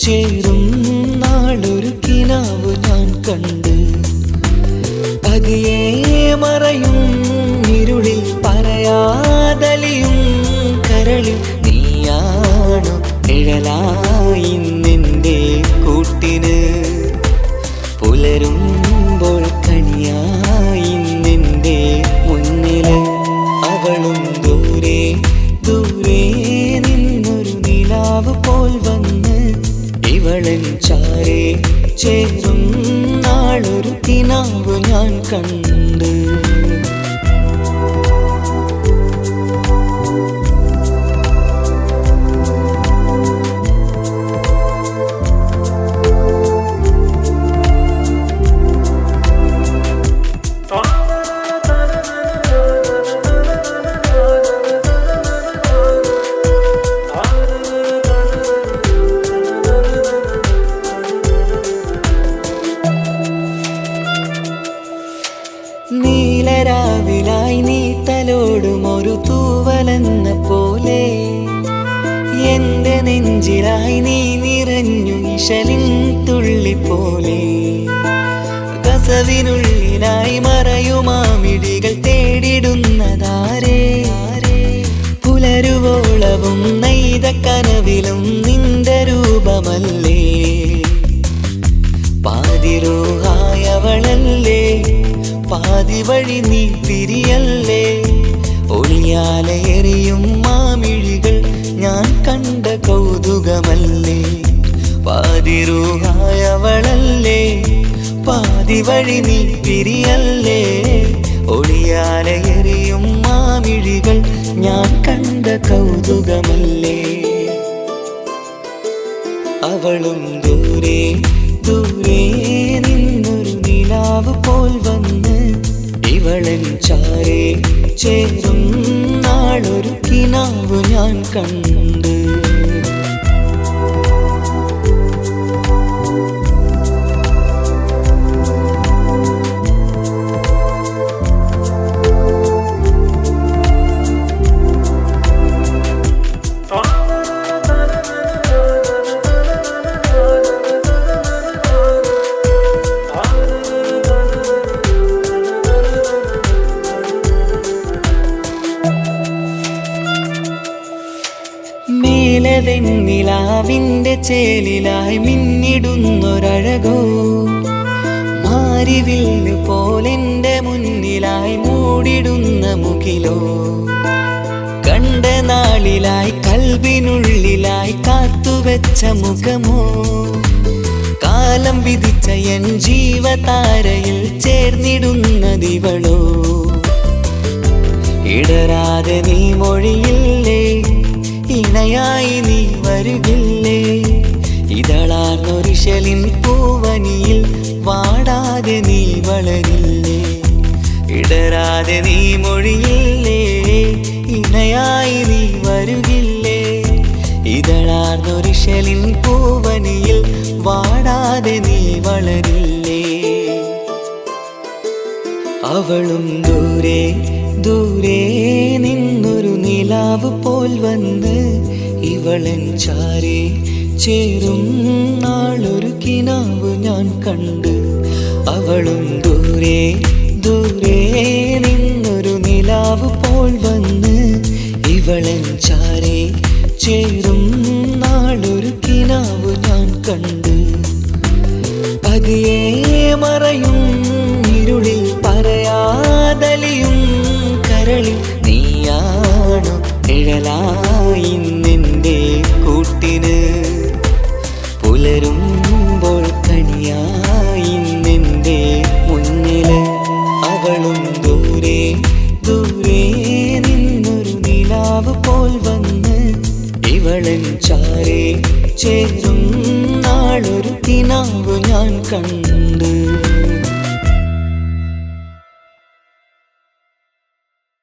ചേരും നാളൊരു കിനാവ് ഞാൻ കണ്ട്. പതിയെ മറയും ഇരുളിൽ പറയാതലിയും കരളിൽ നീയാണു നിഴലായി നിന്റെ കൂട്ടിന്. പുലരുമ്പോൾ കണിയായി നിന്റെ മുന്നില്. അവളും ദൂരെ ദൂരെ നിന്നൊരു നിലാവ് പോൽ വന്ന് ഇവളൻ ചാരേ ചേരും നാളൊരു കിനാവ് ഞാൻ കണ്ട്. നീലരാവിലായി നീ തലോടും ഒരു തൂവലെന്ന പോലെ എന്റെ നെഞ്ചിലായി നീ നിറഞ്ഞു ഇശലിൻ തുള്ളി പോലെ. കസവിനുള്ളിലായി മറയുമാമിടികൾ തേടിടുന്നതാരേ. പുലരുവോളവും നെയ്ത കനവിലും നിന്റെ രൂപമല്ലേ. പാതിരൂഹായവളല്ലേ പാതി വഴി നീ തിരിയല്ലേ. ഒളിയാലെ എറിയും മാമിഴികൾ ഞാൻ കണ്ട കൗതുകമല്ലേ. പാതിരൂഹായവളല്ലേ പാതി വഴി നീ തിരിയല്ലേ. ഒളിയാലെ എറിയും മാമിഴികൾ ഞാൻ കണ്ട കൗതുകമല്ലേ. അവളും ദൂരെ ദൂരെ നിന്നൊരു നിലാവ് പോൽ വന്ന് ഇവളൻ ചാരേ ചേരും നാളൊരു കിനാവ് ഞാൻ കണ്ട്. കിനാവിൻ്റെ ചേലിലായി മിന്നിടുന്നൊരഴകോ മാരിവില്ല് പോലെൻ്റെ മുന്നിലായി മൂടിടുന്ന മുകിലോ കണ്ട നാളിലായി കൽബിനുള്ളിലായി കാത്തുവെച്ച മുഖമോ കാലം വിധിച്ച എൻ ജീവതാരയിൽ ചേർന്നിടുന്നതിവളോ ഇടരാതെ നീ മൊഴിയില്ലേ ഇണയായി നീ വരുകില്ലേ ഇതളാർന്നൊരിശലിൻ പൂവനിയിൽ വാടാതെ നീ വളരില്ലേ ഇടരാതെ നീ മൊഴിയില്ലേ ഇണയായി നീ വരുകില്ലേ ഇതളാർന്നൊരിശലിൻ പൂവനിയിൽ വാടാതെ നീ വളരില്ലേ അവളും ദൂരെ ദൂരെ നിന്നൊരു നിലാവ് പോൽ വന്ന് ഇവളൻ ചാരെ ചേരും നാളൊരു കിനാവ് ഞാൻ കണ്ട് അവളും ദൂരെ ദൂരെ നിന്നൊരു നിലാവ് പോൽ വന്ന് ഇവളൻ ചാരെ ചേരും നാളൊരു കിനാവ് ഞാൻ കണ്ട് പതിയെ മറയും ഇരുളിൽ പറയാതലിയും കരളിൽ നീയാണു നിഴലായി നിന്റെ കൂട്ടിന് പുലരുമ്പോൾ കണിയായി നിന്റെ മുന്നില് അവളും ദൂരെ ദൂരെ നിന്നൊരു നിലാവ് പോൽ വന്ന് ഇവളൻ ചാരെ ചേരും നാളൊരു കിനാവ് ഞാൻ കണ്ട്